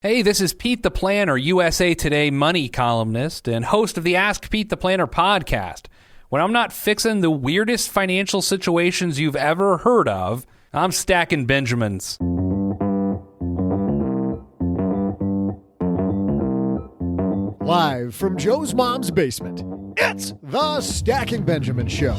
Hey, this is Pete the Planner, USA Today money columnist and host of the Ask Pete the Planner podcast. When I'm not fixing the weirdest financial situations you've ever heard of, I'm stacking Benjamins. Live from Joe's mom's basement, it's the Stacking Benjamin Show.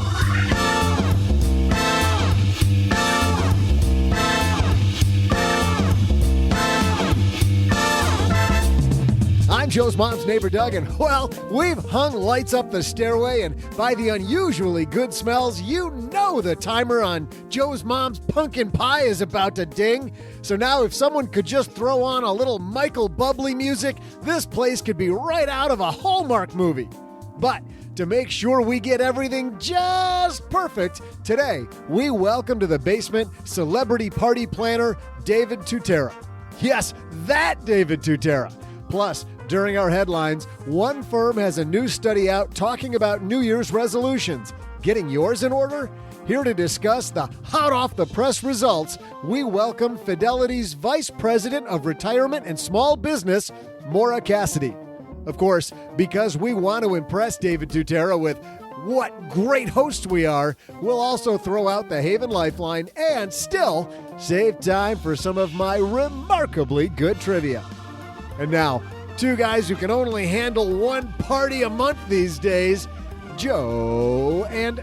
I'm Joe's mom's neighbor, Doug, and, well, we've hung lights up the stairway, and by the unusually good smells, you know the timer on Joe's mom's pumpkin pie is about to ding. So now if someone could just throw on a little Michael Bublé music, this place could be right out of a Hallmark movie. But to make sure we get everything just perfect, today we welcome to the basement celebrity party planner David Tutera. Yes, that David Tutera. Plus, during our headlines, one firm has a new study out talking about New Year's resolutions. Getting yours in order? Here to discuss the hot-off-the-press results, we welcome Fidelity's Vice President of Retirement and Small Business, Maura Cassidy. Of course, because we want to impress David Tutera with what great hosts we are, we'll also throw out the Haven Lifeline and still save time for some of my remarkably good trivia. And now, two guys who can only handle one party a month these days, Joe and G.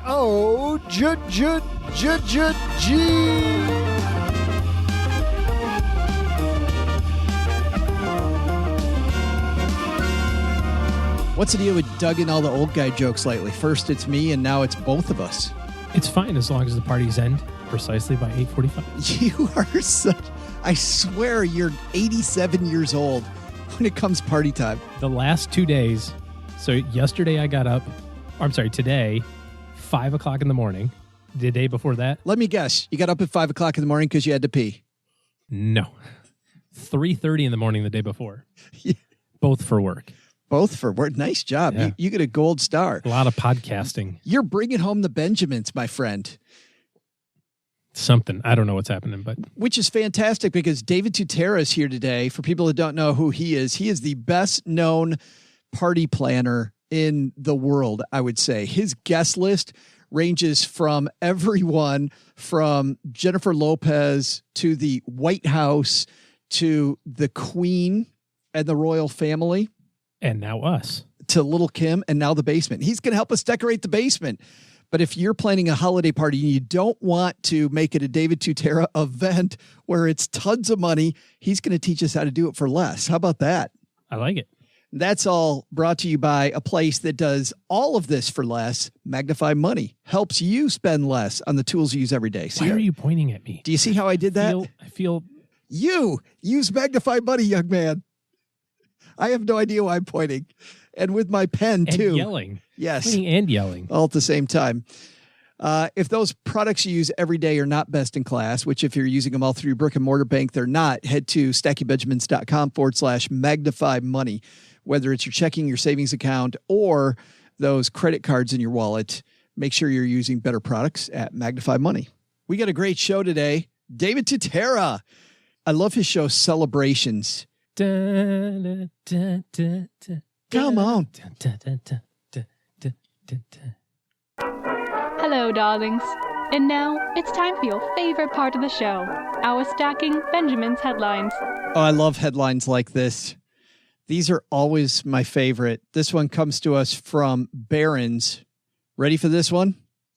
What's the deal with Doug and all the old guy jokes lately? First it's me, and now it's both of us. It's fine as long as the parties end precisely by 8:45. You are such... I swear you're 87 years old when it comes party time. The last 2 days, so yesterday I got up, today, 5 o'clock in the morning. The day before that? Let me guess. You got up at 5 o'clock in the morning because you had to pee? No. 3:30 in the morning the day before. Yeah. Both for work. Both for work. Nice job. Yeah. You get a gold star. A lot of podcasting. You're bringing home the Benjamins, my friend. Something. I don't know what's happening, but... Which is fantastic because David Tutera is here today. For people that don't know who he is the best-known party planner in the world, I would say. His guest list ranges from everyone from Jennifer Lopez to the White House to the Queen and the royal family. And now us. To Little Kim and now the basement. He's going to help us decorate the basement. But if you're planning a holiday party and you don't want to make it a David Tutera event where it's tons of money, he's going to teach us how to do it for less. How about that? I like it. That's all brought to you by a place that does all of this for less. Magnify Money helps you spend less on the tools you use every day. Why are you pointing at me? Do you see how I did that? I feel... You use Magnify Money, young man. I have no idea why I'm pointing. And with my pen, too. And yelling. Yes. Pointing and yelling. All at the same time. If those products you use every day are not best in class, which if you're using them all through your brick and mortar bank, they're not, head to stackingbenjamins.com/magnify money. Whether it's your checking, your savings account, or those credit cards in your wallet, make sure you're using better products at Magnify Money. We got a great show today. David Tutera. I love his show, Celebrations. Come on. Hello, darlings. And now it's time for your favorite part of the show, our Stacking Benjamins headlines. Oh, I love headlines like this. These are always my favorite. This one comes to us from Barron's. Ready for this one?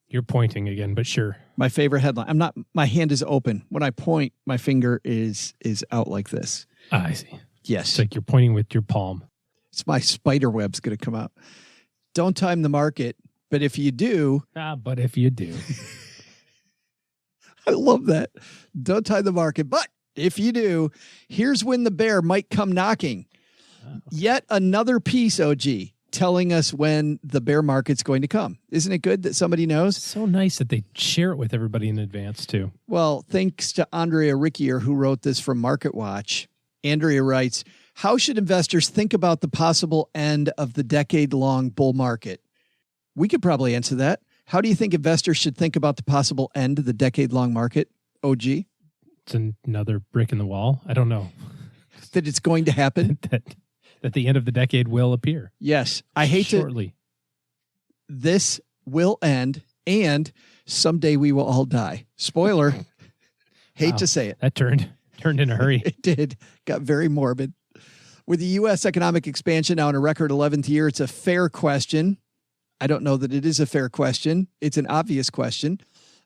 You're pointing again, but sure. My favorite headline. My hand is open. When I point, my finger is out like this. Ah, I see. Yes. It's like you're pointing with your palm. It's my spider web's going to come out. Don't time the market, but if you do... but if you do. I love that. Don't time the market, but if you do, here's when the bear might come knocking. Yet another piece, OG, telling us when the bear market's going to come. Isn't it good that somebody knows? So nice that they share it with everybody in advance, too. Well, thanks to Andrea Rickier, who wrote this from MarketWatch. Andrea writes, how should investors think about the possible end of the decade-long bull market? We could probably answer that. How do you think investors should think about the possible end of the decade-long market, OG? It's another brick in the wall. I don't know. that it's going to happen. that the end of the decade will appear. Yes. I hate shortly. This will end, and someday we will all die. Spoiler. Hate to say it. That turned in a hurry. It did. Got very morbid. With the U.S. economic expansion now in a record 11th year, it's a fair question. I don't know that it is a fair question. It's an obvious question.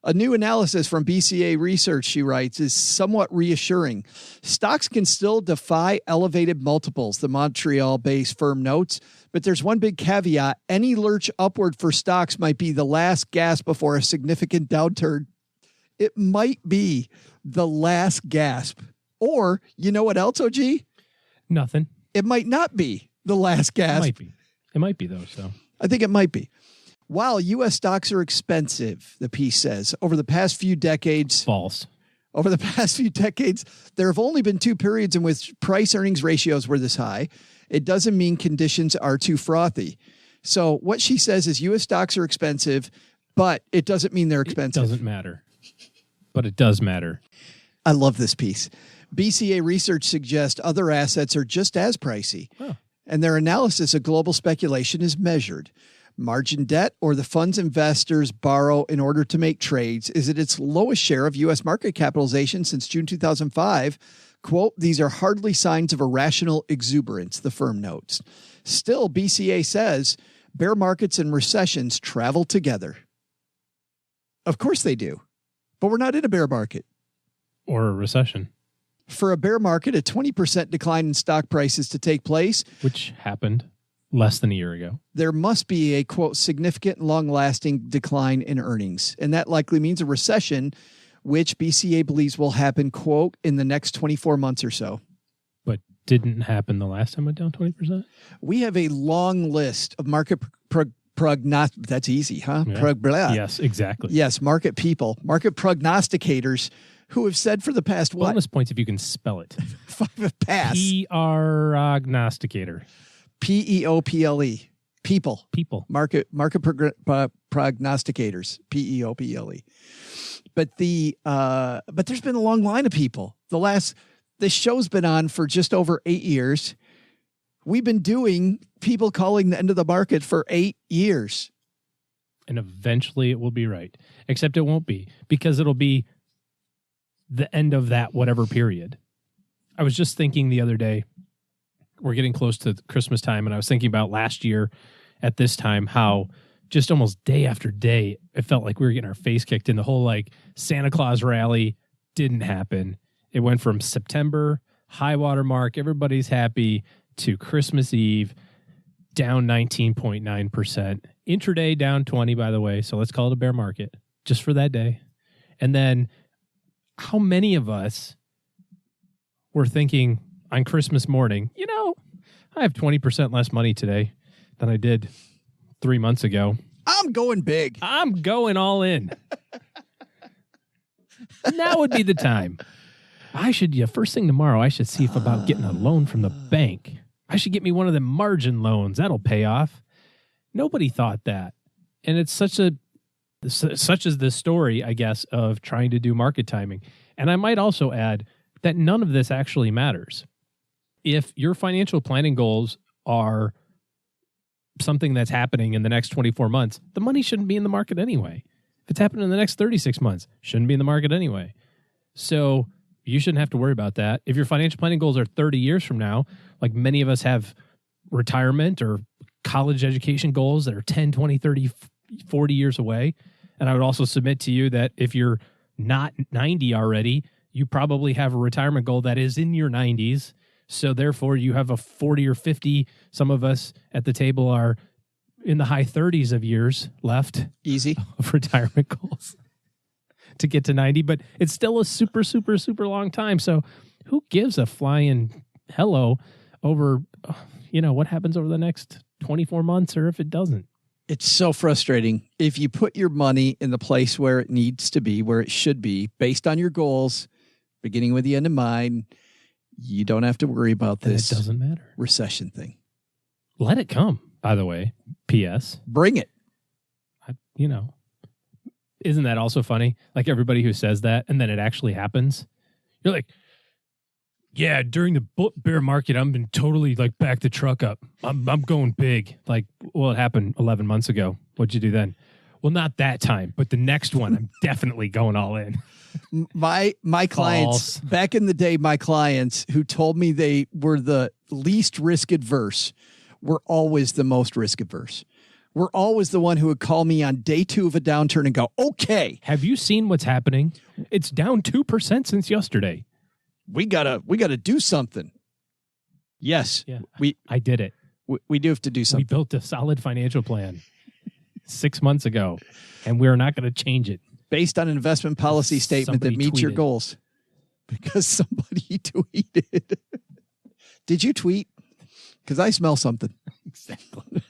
A new analysis from BCA Research, she writes, is somewhat reassuring. Stocks can still defy elevated multiples, the Montreal-based firm notes, but there's one big caveat. Any lurch upward for stocks might be the last gasp before a significant downturn. It might be the last gasp. Or, you know what else, OG? Nothing. It might not be the last gasp. It might be. It might be, though, so. I think it might be. While U.S. stocks are expensive, the piece says, over the past few decades... False. Over the past few decades, there have only been 2 periods in which price-earnings ratios were this high. It doesn't mean conditions are too frothy. So what she says is U.S. stocks are expensive, but it doesn't mean they're expensive. It doesn't matter. But it does matter. I love this piece. BCA Research suggests other assets are just as pricey, and their analysis of global speculation is measured. Margin debt, or the funds investors borrow in order to make trades, is at its lowest share of U.S. market capitalization since June 2005. Quote, these are hardly signs of irrational exuberance, the firm notes. Still, BCA says bear markets and recessions travel together. Of course they do, but we're not in a bear market. Or a recession. For a bear market, a 20% decline in stock prices to take place, which happened less than a year ago, there must be a, quote, significant long-lasting decline in earnings. And that likely means a recession, which BCA believes will happen, quote, in the next 24 months or so. But didn't happen the last time it went down 20%? We have a long list of market prognosticators. That's easy, huh? Yeah. Yes, exactly. Yes, market prognosticators who have said for the past, what? Bonus points if you can spell it. Pass. Prognosticator. P-E-O-P-L-E. People. Market prognosticators. P-E-O-P-L-E. But there's been a long line of people. This show's been on for just over 8 years. We've been doing people calling the end of the market for 8 years. And eventually it will be right. Except it won't be, because it'll be the end of that whatever period. I was just thinking the other day, we're getting close to Christmas time, and I was thinking about last year at this time, how just almost day after day, it felt like we were getting our face kicked in. The whole like Santa Claus rally didn't happen. It went from September, high water mark, everybody's happy, to Christmas Eve, down 19.9%. Intraday down 20, by the way, so let's call it a bear market just for that day. And then how many of us were thinking on Christmas morning, I have 20% less money today than I did 3 months ago. I'm going big. I'm going all in. Now would be the time. First thing tomorrow, I should see about getting a loan from the bank. I should get me one of them margin loans. That'll pay off. Nobody thought that. And it's such is the story, I guess, of trying to do market timing. And I might also add that none of this actually matters. If your financial planning goals are something that's happening in the next 24 months, the money shouldn't be in the market anyway. If it's happening in the next 36 months, shouldn't be in the market anyway. So you shouldn't have to worry about that. If your financial planning goals are 30 years from now, like many of us have retirement or college education goals that are 10, 20, 30, 40 years away. And I would also submit to you that if you're not 90 already, you probably have a retirement goal that is in your 90s. So therefore, you have a 40 or 50. Some of us at the table are in the high 30s of years left. Easy. Of retirement goals to get to 90. But it's still a super, super, super long time. So who gives a flying hello over, what happens over the next 24 months or if it doesn't? It's so frustrating. If you put your money in the place where it needs to be, where it should be, based on your goals, beginning with the end in mind, you don't have to worry about this. It doesn't matter. Recession thing. Let it come, by the way. P.S. Bring it. Isn't that also funny? Like everybody who says that and then it actually happens. You're like, Yeah, during the bear market, I'm been totally like back the truck up. I'm going big. Like, well, it happened 11 months ago. What'd you do then? Well, not that time, but the next one, I'm definitely going all in. My clients back in the day, my clients who told me they were the least risk adverse were always the most risk adverse. We're always the one who would call me on day 2 of a downturn and go, okay. Have you seen what's happening? It's down 2% since yesterday. We gotta do something. Yes, yeah, I did it. We do have to do something. We built a solid financial plan 6 months ago, and we're not going to change it. Based on an investment policy statement that meets your goals. Because somebody tweeted. Did you tweet? Because I smell something. Exactly.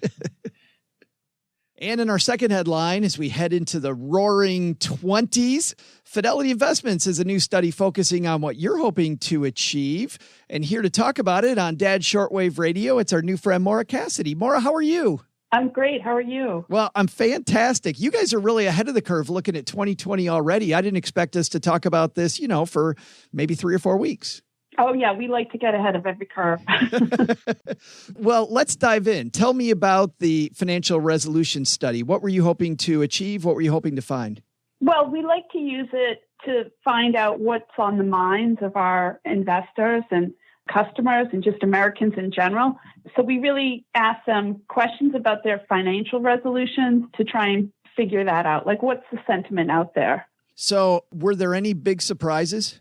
And in our second headline, as we head into the roaring 20s, Fidelity Investments is a new study focusing on what you're hoping to achieve. And here to talk about it on Dad's Shortwave Radio, it's our new friend, Maura Cassidy. Maura, how are you? I'm great. How are you? Well, I'm fantastic. You guys are really ahead of the curve looking at 2020 already. I didn't expect us to talk about this, for maybe 3 or 4 weeks. Oh, yeah. We like to get ahead of every curve. Well, let's dive in. Tell me about the financial resolution study. What were you hoping to achieve? What were you hoping to find? Well, we like to use it to find out what's on the minds of our investors and customers and just Americans in general. So we really ask them questions about their financial resolutions to try and figure that out. Like, what's the sentiment out there? So were there any big surprises?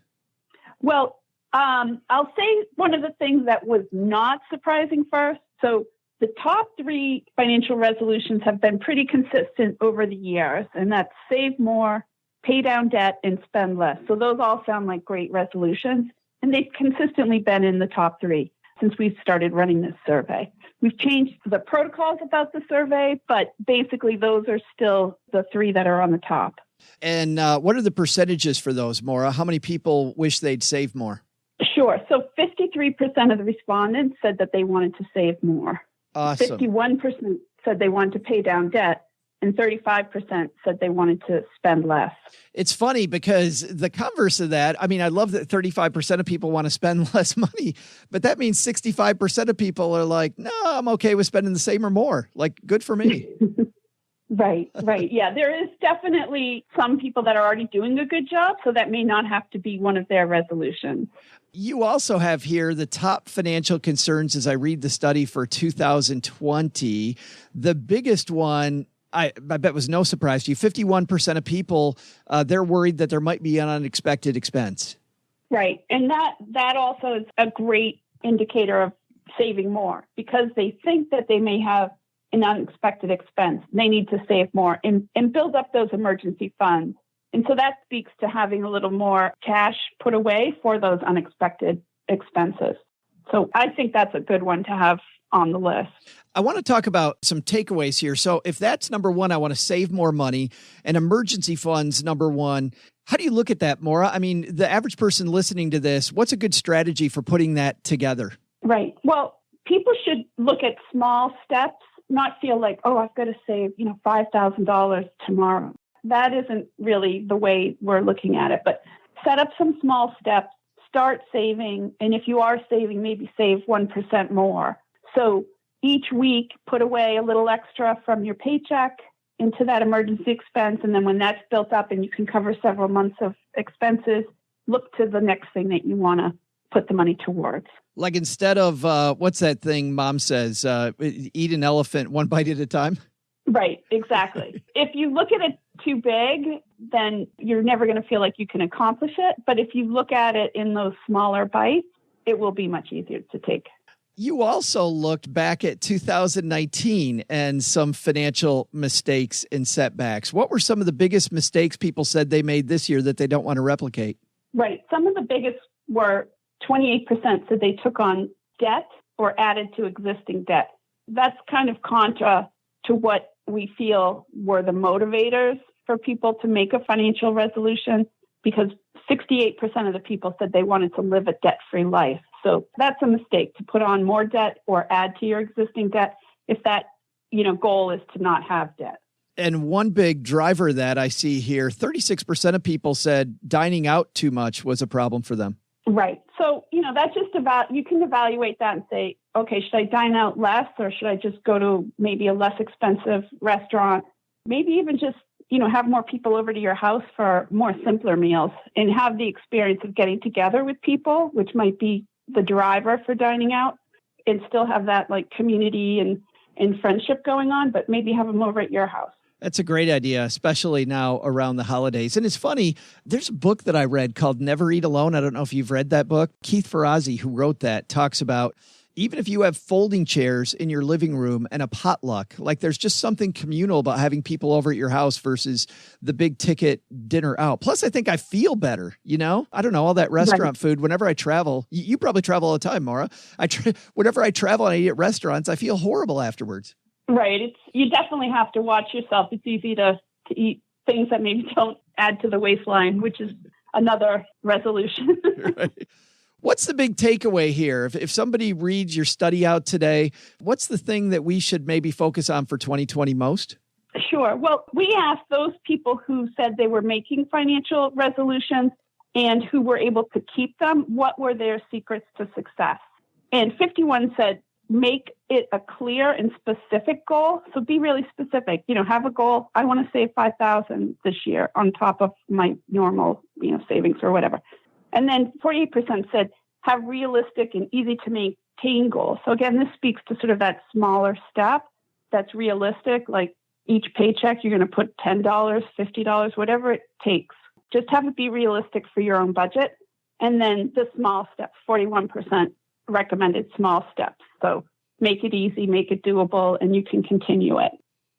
Well, I'll say one of the things that was not surprising first. So the top 3 financial resolutions have been pretty consistent over the years, and that's save more, pay down debt, and spend less. So those all sound like great resolutions, and they've consistently been in the top 3 since we've started running this survey. We've changed the protocols about the survey, but basically those are still the 3 that are on the top. And what are the percentages for those, Maura? How many people wish they'd save more? Sure. So 53% of the respondents said that they wanted to save more. Awesome. 51% said they wanted to pay down debt, and 35% said they wanted to spend less. It's funny because the converse of that, I love that 35% of people want to spend less money, but that means 65% of people are like, no, I'm okay with spending the same or more. Like, good for me. Right. Yeah, there is definitely some people that are already doing a good job, so that may not have to be one of their resolutions. You also have here the top financial concerns as I read the study for 2020. The biggest one, I bet was no surprise to you, 51% of people, they're worried that there might be an unexpected expense. Right. And that also is a great indicator of saving more because they think that they may have an unexpected expense. They need to save more and build up those emergency funds. And so that speaks to having a little more cash put away for those unexpected expenses. So I think that's a good one to have on the list. I want to talk about some takeaways here. So if that's number 1, I want to save more money, and emergency funds, number 1. How do you look at that, Maura? The average person listening to this, what's a good strategy for putting that together? Right. Well, people should look at small steps, not feel like, oh, I've got to save, $5,000 tomorrow. That isn't really the way we're looking at it, but set up some small steps, start saving. And if you are saving, maybe save 1% more. So each week, put away a little extra from your paycheck into that emergency expense. And then when that's built up and you can cover several months of expenses, look to the next thing that you want to put the money towards. Like instead of, what's that thing mom says, eat an elephant one bite at a time? Right, exactly. If you look at it too big, then you're never going to feel like you can accomplish it. But if you look at it in those smaller bites, it will be much easier to take. You also looked back at 2019 and some financial mistakes and setbacks. What were some of the biggest mistakes people said they made this year that they don't want to replicate? Right. Some of the biggest were 28% said they took on debt or added to existing debt. That's kind of contra to what we feel were the motivators for people to make a financial resolution, because 68% of the people said they wanted to live a debt-free life. So that's a mistake, to put on more debt or add to your existing debt if that, goal is to not have debt. And one big driver that I see here, 36% of people said dining out too much was a problem for them. Right. So, that's just about, you can evaluate that and say, okay, should I dine out less or should I just go to maybe a less expensive restaurant? Maybe even just, have more people over to your house for more simpler meals and have the experience of getting together with people, which might be the driver for dining out, and still have that like community and friendship going on, but maybe have them over at your house. That's a great idea, especially now around the holidays. And it's funny, there's a book that I read called Never Eat Alone. I don't know if you've read that book. Keith Ferrazzi, who wrote that, talks about even if you have folding chairs in your living room and a potluck, like there's just something communal about having people over at your house versus the big ticket dinner out. Plus, I think I feel better, I don't know, all that restaurant food. Whenever I travel, you probably travel all the time, Maura. Whenever I travel and I eat at restaurants, I feel horrible afterwards. Right. You definitely have to watch yourself. It's easy to eat things that maybe don't add to the waistline, which is another resolution. Right. What's the big takeaway here? If somebody reads your study out today, what's the thing that we should maybe focus on for 2020 most? Sure. Well, we asked those people who said they were making financial resolutions and who were able to keep them, what were their secrets to success? And 51 said, make it a clear and specific goal. So be really specific. Have a goal. I want to save $5,000 this year on top of my normal, savings or whatever. And then 48% said have realistic and easy to maintain goals. So again, this speaks to sort of that smaller step that's realistic. Like each paycheck, you're going to put $10, $50, whatever it takes. Just have it be realistic for your own budget. And then the small steps, 41% recommended small steps. So make it easy, make it doable, and you can continue it.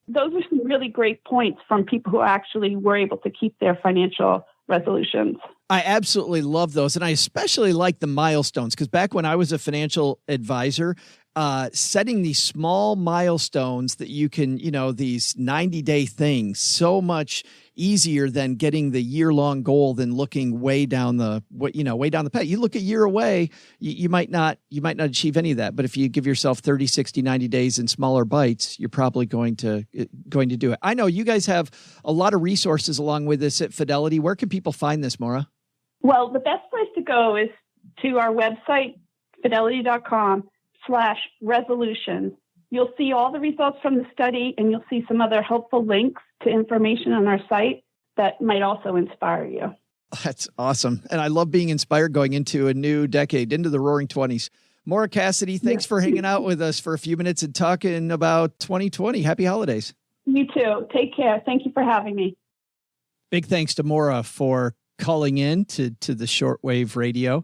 Those are some really great points from people who actually were able to keep their financial resolutions. I absolutely love those. And I especially like the milestones because back when I was a financial advisor, setting these small milestones that you can, these 90-day things, so much easier than getting the year-long goal than looking way down the path. You look a year away, you might not achieve any of that. But if you give yourself 30, 60, 90 days in smaller bites, you're probably going to do it. I know you guys have a lot of resources along with this at Fidelity. Where can people find this, Maura? Well, the best place to go is to our website, fidelity.com/resolutions. You'll see all the results from the study, and you'll see some other helpful links to information on our site that might also inspire you. That's awesome. And I love being inspired going into a new decade, into the roaring 20s. Maura Cassidy, thanks for hanging out with us for a few minutes and talking about 2020. Happy holidays. You too. Take care. Thank you for having me. Big thanks to Maura for calling in to the shortwave radio.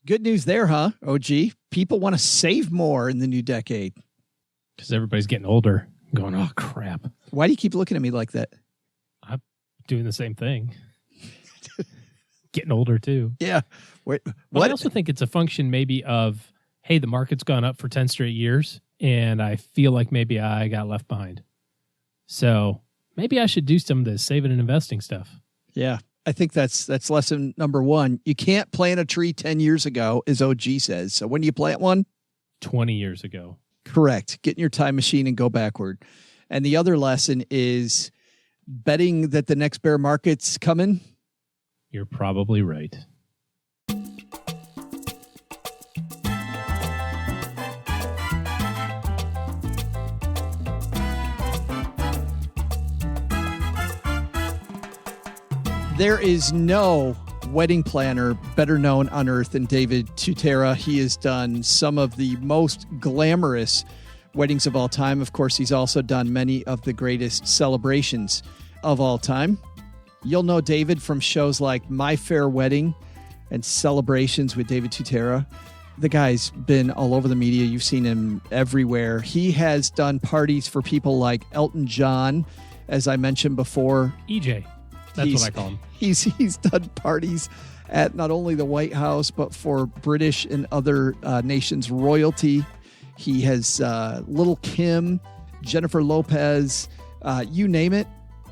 Good news there, huh, OG? People want to save more in the new decade. Because everybody's getting older. Going, oh, crap. Why do you keep looking at me like that? I'm doing the same thing. Getting older, too. Yeah. What? I also think it's a function maybe of, hey, the market's gone up for 10 straight years, and I feel like maybe I got left behind. So maybe I should do some of this saving and investing stuff. Yeah. I think that's lesson number one. You can't plant a tree 10 years ago, as OG says. So when do you plant one? 20 years ago. Correct. Get in your time machine and go backward. And the other lesson is betting that the next bear market's coming. You're probably right. There is no wedding planner better known on earth than David Tutera. He has done some of the most glamorous weddings of all time. Of course, he's also done many of the greatest celebrations of all time. You'll know David from shows like My Fair Wedding and Celebrations with David Tutera. The guy's been all over the media. You've seen him everywhere. He has done parties for people like Elton John, as I mentioned before. EJ. That's what I call him. He's done parties at not only the White House, but for British and other nations' royalty. He has Little Kim, Jennifer Lopez, you name it.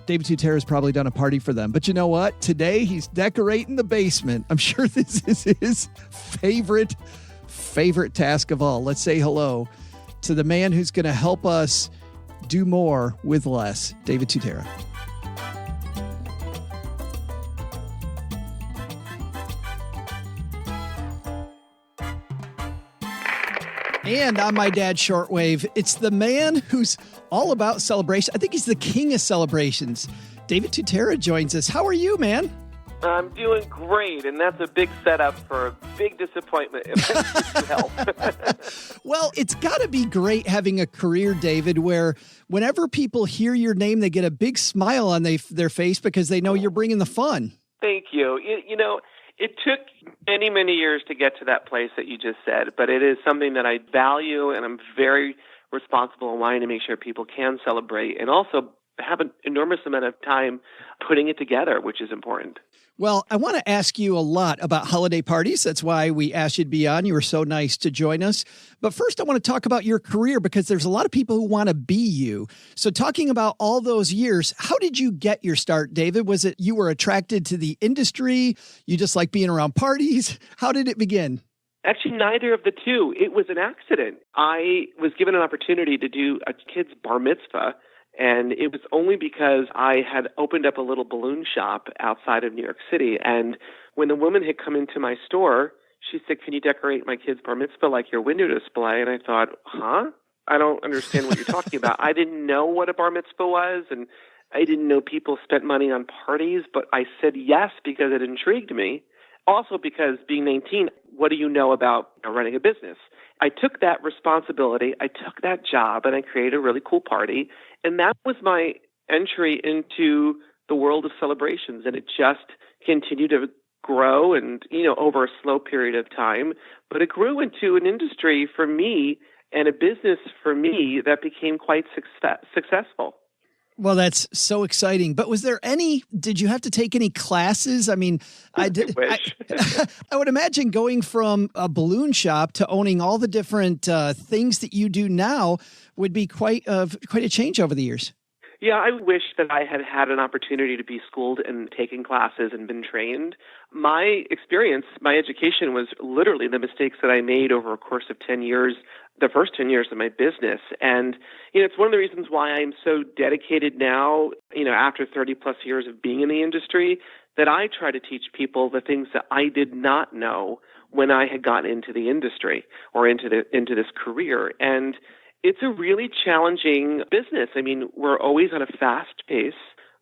David Tutera has probably done a party for them. But you know what? Today, he's decorating the basement. I'm sure this is his favorite task of all. Let's say hello to the man who's going to help us do more with less, David Tutera. And on my dad's shortwave, it's the man who's all about celebration. I think he's the king of celebrations. David Tutera joins us. How are you, man? I'm doing great, and that's a big setup for a big disappointment if I need help. Well, it's got to be great having a career, David, where whenever people hear your name, they get a big smile on their face because they know you're bringing the fun. Thank you. You know, it took many, many years to get to that place that you just said, but it is something that I value, and I'm very responsible in wanting to make sure people can celebrate and also have an enormous amount of time putting it together, which is important. Well, I want to ask you a lot about holiday parties. That's why we asked you to be on. You were so nice to join us. But first, I want to talk about your career because there's a lot of people who want to be you. So talking about all those years, how did you get your start, David? Was it you were attracted to the industry? You just like being around parties? How did it begin? Actually, neither of the two. It was an accident. I was given an opportunity to do a kid's bar mitzvah. And it was only because I had opened up a little balloon shop outside of New York City. And when the woman had come into my store, she said, "Can you decorate my kid's bar mitzvah like your window display?" And I thought, I don't understand what you're talking about. I didn't know what a bar mitzvah was, and I didn't know people spent money on parties, but I said yes because it intrigued me. Also because being 19, what do you know about running a business? I took that responsibility, I took that job, and I created a really cool party. And that was my entry into the world of celebrations. And it just continued to grow and, over a slow period of time. But it grew into an industry for me and a business for me that became quite successful. Well, that's so exciting. But did you have to take any classes? I mean, I would imagine going from a balloon shop to owning all the different things that you do now would be quite a change over the years. Yeah, I wish that I had had an opportunity to be schooled and taken classes and been trained. My experience, my education was literally the mistakes that I made over a course of 10 years, the first 10 years of my business. And, it's one of the reasons why I'm so dedicated now, after 30 plus years of being in the industry, that I try to teach people the things that I did not know when I had gotten into the industry or into this career. And it's a really challenging business. I mean, we're always on a fast pace.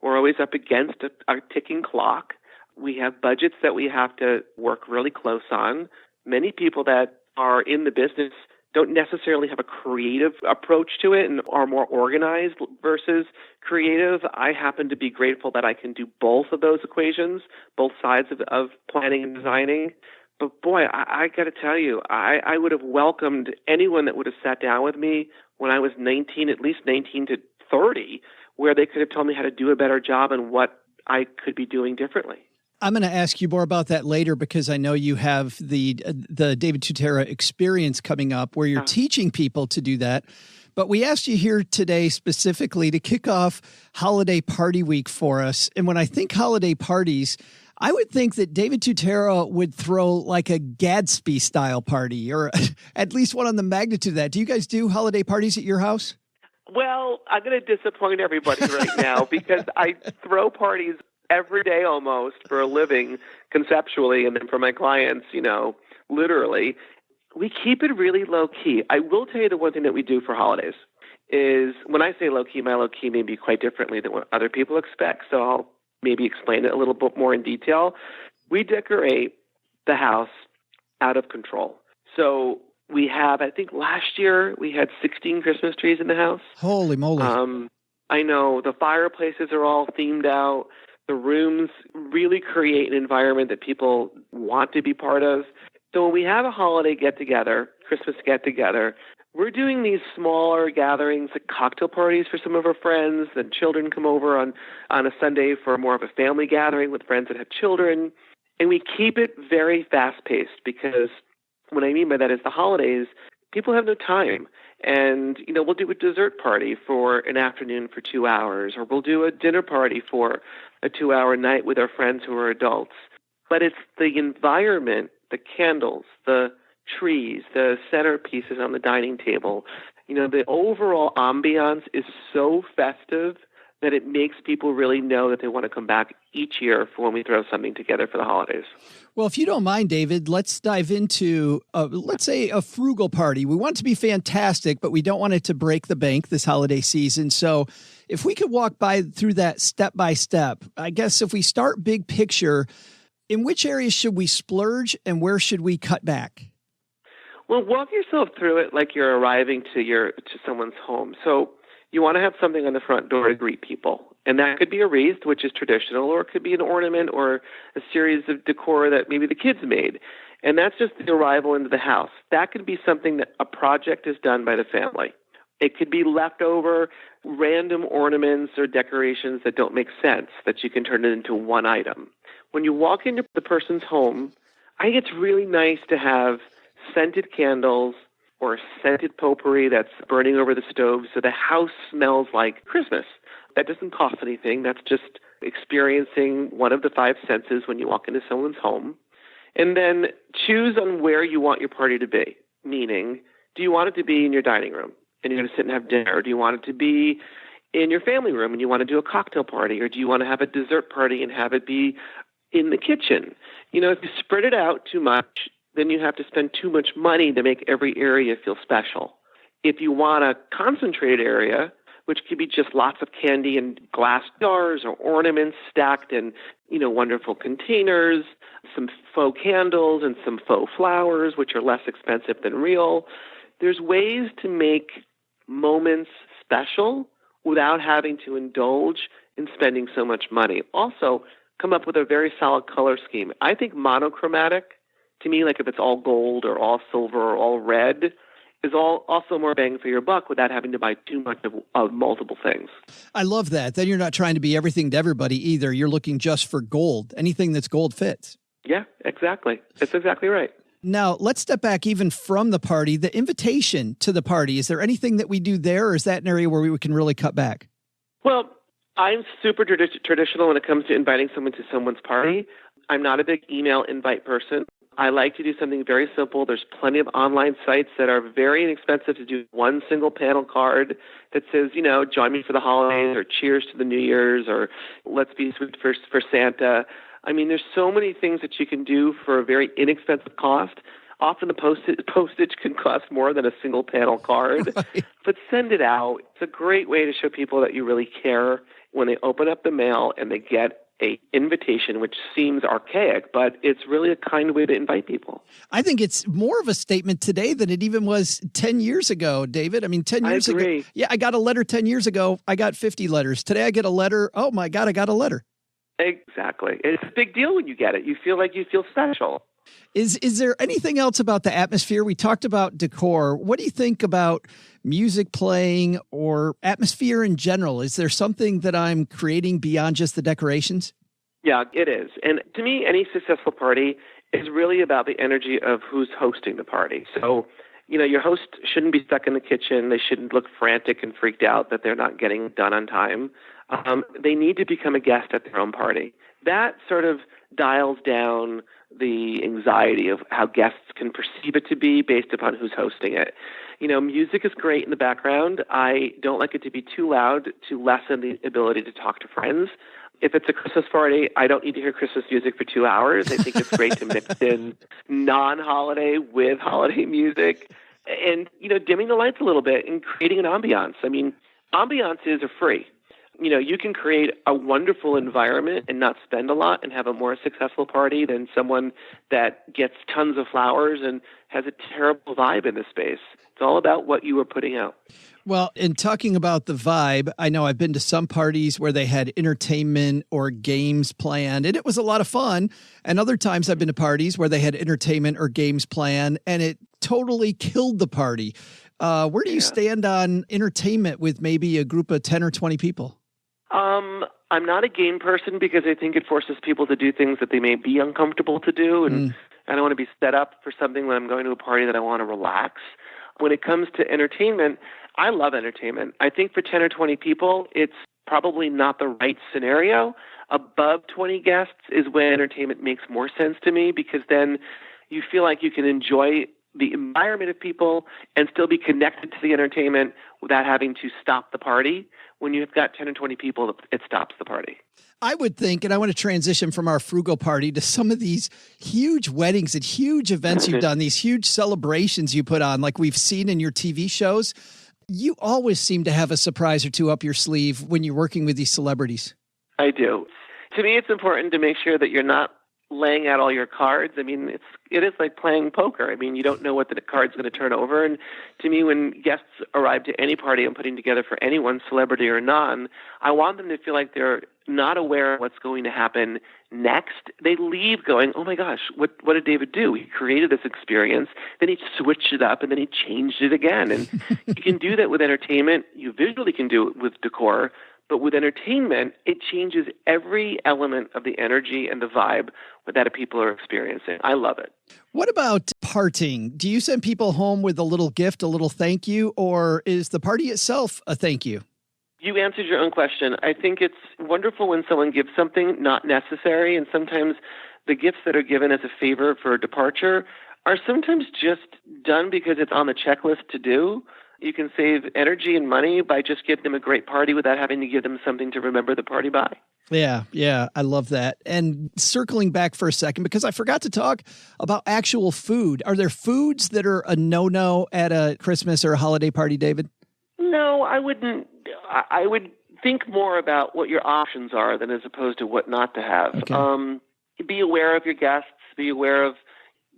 We're always up against a ticking clock. We have budgets that we have to work really close on. Many people that are in the business don't necessarily have a creative approach to it and are more organized versus creative. I happen to be grateful that I can do both of those equations, both sides of planning and designing. But boy, I got to tell you, I would have welcomed anyone that would have sat down with me when I was 19, at least 19 to 30, where they could have told me how to do a better job and what I could be doing differently. I'm going to ask you more about that later because I know you have the David Tutera experience coming up where you're teaching people to do that. But we asked you here today specifically to kick off Holiday Party Week for us. And when I think holiday parties, I would think that David Tutera would throw like a Gadsby-style party or at least one on the magnitude of that. Do you guys do holiday parties at your house? Well, I'm going to disappoint everybody right now because I throw parties every day almost for a living conceptually, and then for my clients, literally. We keep it really low-key. I will tell you the one thing that we do for holidays is when I say low-key, my low-key may be quite differently than what other people expect, so I'll maybe explain it a little bit more in detail. We decorate the house out of control. So we have, I think last year, we had 16 Christmas trees in the house. Holy moly. I know. The fireplaces are all themed out. The rooms really create an environment that people want to be part of. So when we have a holiday get-together, Christmas get-together, we're doing these smaller gatherings, like cocktail parties for some of our friends. Then children come over on a Sunday for more of a family gathering with friends that have children. And we keep it very fast-paced because what I mean by that is the holidays, people have no time. And, we'll do a dessert party for an afternoon for 2 hours, or we'll do a dinner party for a 2-hour night with our friends who are adults. But it's the environment, the candles, the trees, the centerpieces on the dining table. The overall ambiance is so festive that it makes people really know that they want to come back each year for when we throw something together for the holidays. Well, if you don't mind, David, let's dive into, let's say, a frugal party. We want it to be fantastic, but we don't want it to break the bank this holiday season. So if we could walk through that step by step, I guess if we start big picture, in which areas should we splurge and where should we cut back? Well, walk yourself through it like you're arriving to someone's home. So you want to have something on the front door to greet people. And that could be a wreath, which is traditional, or it could be an ornament or a series of decor that maybe the kids made. And that's just the arrival into the house. That could be something that a project is done by the family. It could be leftover random ornaments or decorations that don't make sense that you can turn it into one item. When you walk into the person's home, I think it's really nice to have scented candles or scented potpourri that's burning over the stove so the house smells like Christmas. That doesn't cost anything. That's just experiencing one of the five senses when you walk into someone's home. And then choose on where you want your party to be, meaning, do you want it to be in your dining room and you're going to sit and have dinner? Or do you want it to be in your family room and you want to do a cocktail party? Or do you want to have a dessert party and have it be in the kitchen? You know, if you spread it out too much, then you have to spend too much money to make every area feel special. If you want a concentrated area, which could be just lots of candy in glass jars or ornaments stacked in, wonderful containers, some faux candles and some faux flowers, which are less expensive than real. There's ways to make moments special without having to indulge in spending so much money. Also, come up with a very solid color scheme. I think monochromatic, to me, like if it's all gold or all silver or all red, is also more bang for your buck without having to buy too much of multiple things. I love that. Then you're not trying to be everything to everybody either. You're looking just for gold. Anything that's gold fits. Yeah, exactly. That's exactly right. Now, let's step back even from the party. The invitation to the party, is there anything that we do there, or is that an area where we can really cut back? Well, I'm super traditional when it comes to inviting someone to someone's party. I'm not a big email invite person. I like to do something very simple. There's plenty of online sites that are very inexpensive to do one single panel card that says, join me for the holidays or cheers to the New Year's or let's be sweet for Santa. I mean, there's so many things that you can do for a very inexpensive cost. Often the postage can cost more than a single panel card, right. But send it out. It's a great way to show people that you really care when they open up the mail and they get an invitation, which seems archaic, but it's really a kind way to invite people. I think it's more of a statement today than it even was 10 years ago, David. I mean, 10 years ago. Yeah, I got a letter 10 years ago. I got 50 letters. Today I get a letter. Oh my God, I got a letter. Exactly. It's a big deal when you get it. You feel like you feel special. Is there anything else about the atmosphere? We talked about decor. What do you think about music playing or atmosphere in general? Is there something that I'm creating beyond just the decorations? Yeah, it is. And to me, any successful party is really about the energy of who's hosting the party. So, your host shouldn't be stuck in the kitchen. They shouldn't look frantic and freaked out that they're not getting done on time. They need to become a guest at their own party. That sort of dials down the anxiety of how guests can perceive it to be based upon who's hosting it. Music is great in the background. I don't like it to be too loud to lessen the ability to talk to friends. If it's a Christmas party, I don't need to hear Christmas music for 2 hours. I think it's great to mix in non-holiday with holiday music and, dimming the lights a little bit and creating an ambiance. I mean, ambiances are free. You can create a wonderful environment and not spend a lot and have a more successful party than someone that gets tons of flowers and has a terrible vibe in the space. It's all about what you are putting out. Well, in talking about the vibe, I know I've been to some parties where they had entertainment or games planned, and it was a lot of fun. And other times I've been to parties where they had entertainment or games planned, and it totally killed the party. Where do you stand on entertainment with maybe a group of 10 or 20 people? I'm not a game person because I think it forces people to do things that they may be uncomfortable to do. And I don't want to be set up for something when I'm going to a party that I want to relax. When it comes to entertainment, I love entertainment. I think for 10 or 20 people, it's probably not the right scenario. Above 20 guests is when entertainment makes more sense to me because then you feel like you can enjoy the environment of people and still be connected to the entertainment without having to stop the party when you've got 10 or 20 people, it stops the party. I would think, and I want to transition from our frugal party to some of these huge weddings and huge events you've done, these huge celebrations you put on, like we've seen in your TV shows. You always seem to have a surprise or two up your sleeve when you're working with these celebrities. I do. To me, it's important to make sure that you're not laying out all your cards. I mean, it is like playing poker. I mean, you don't know what the card's going to turn over. And to me, when guests arrive to any party I'm putting together for anyone, celebrity or non, I want them to feel like they're not aware of what's going to happen next. They leave going, oh my gosh, what did David do? He created this experience, then he switched it up, and then he changed it again. And you can do that with entertainment. You visually can do it with decor. But with entertainment, it changes every element of the energy and the vibe that people are experiencing. I love it. What about parting? Do you send people home with a little gift, a little thank you, or is the party itself a thank you? You answered your own question. I think it's wonderful when someone gives something not necessary, and sometimes the gifts that are given as a favor for a departure are sometimes just done because it's on the checklist to do. You can save energy and money by just giving them a great party without having to give them something to remember the party by. Yeah, I love that. And circling back for a second, because I forgot to talk about actual food. Are there foods that are a no-no at a Christmas or a holiday party, David? No, I wouldn't. I would think more about what your options are than as opposed to what not to have. Okay. Be aware of your guests. Be aware of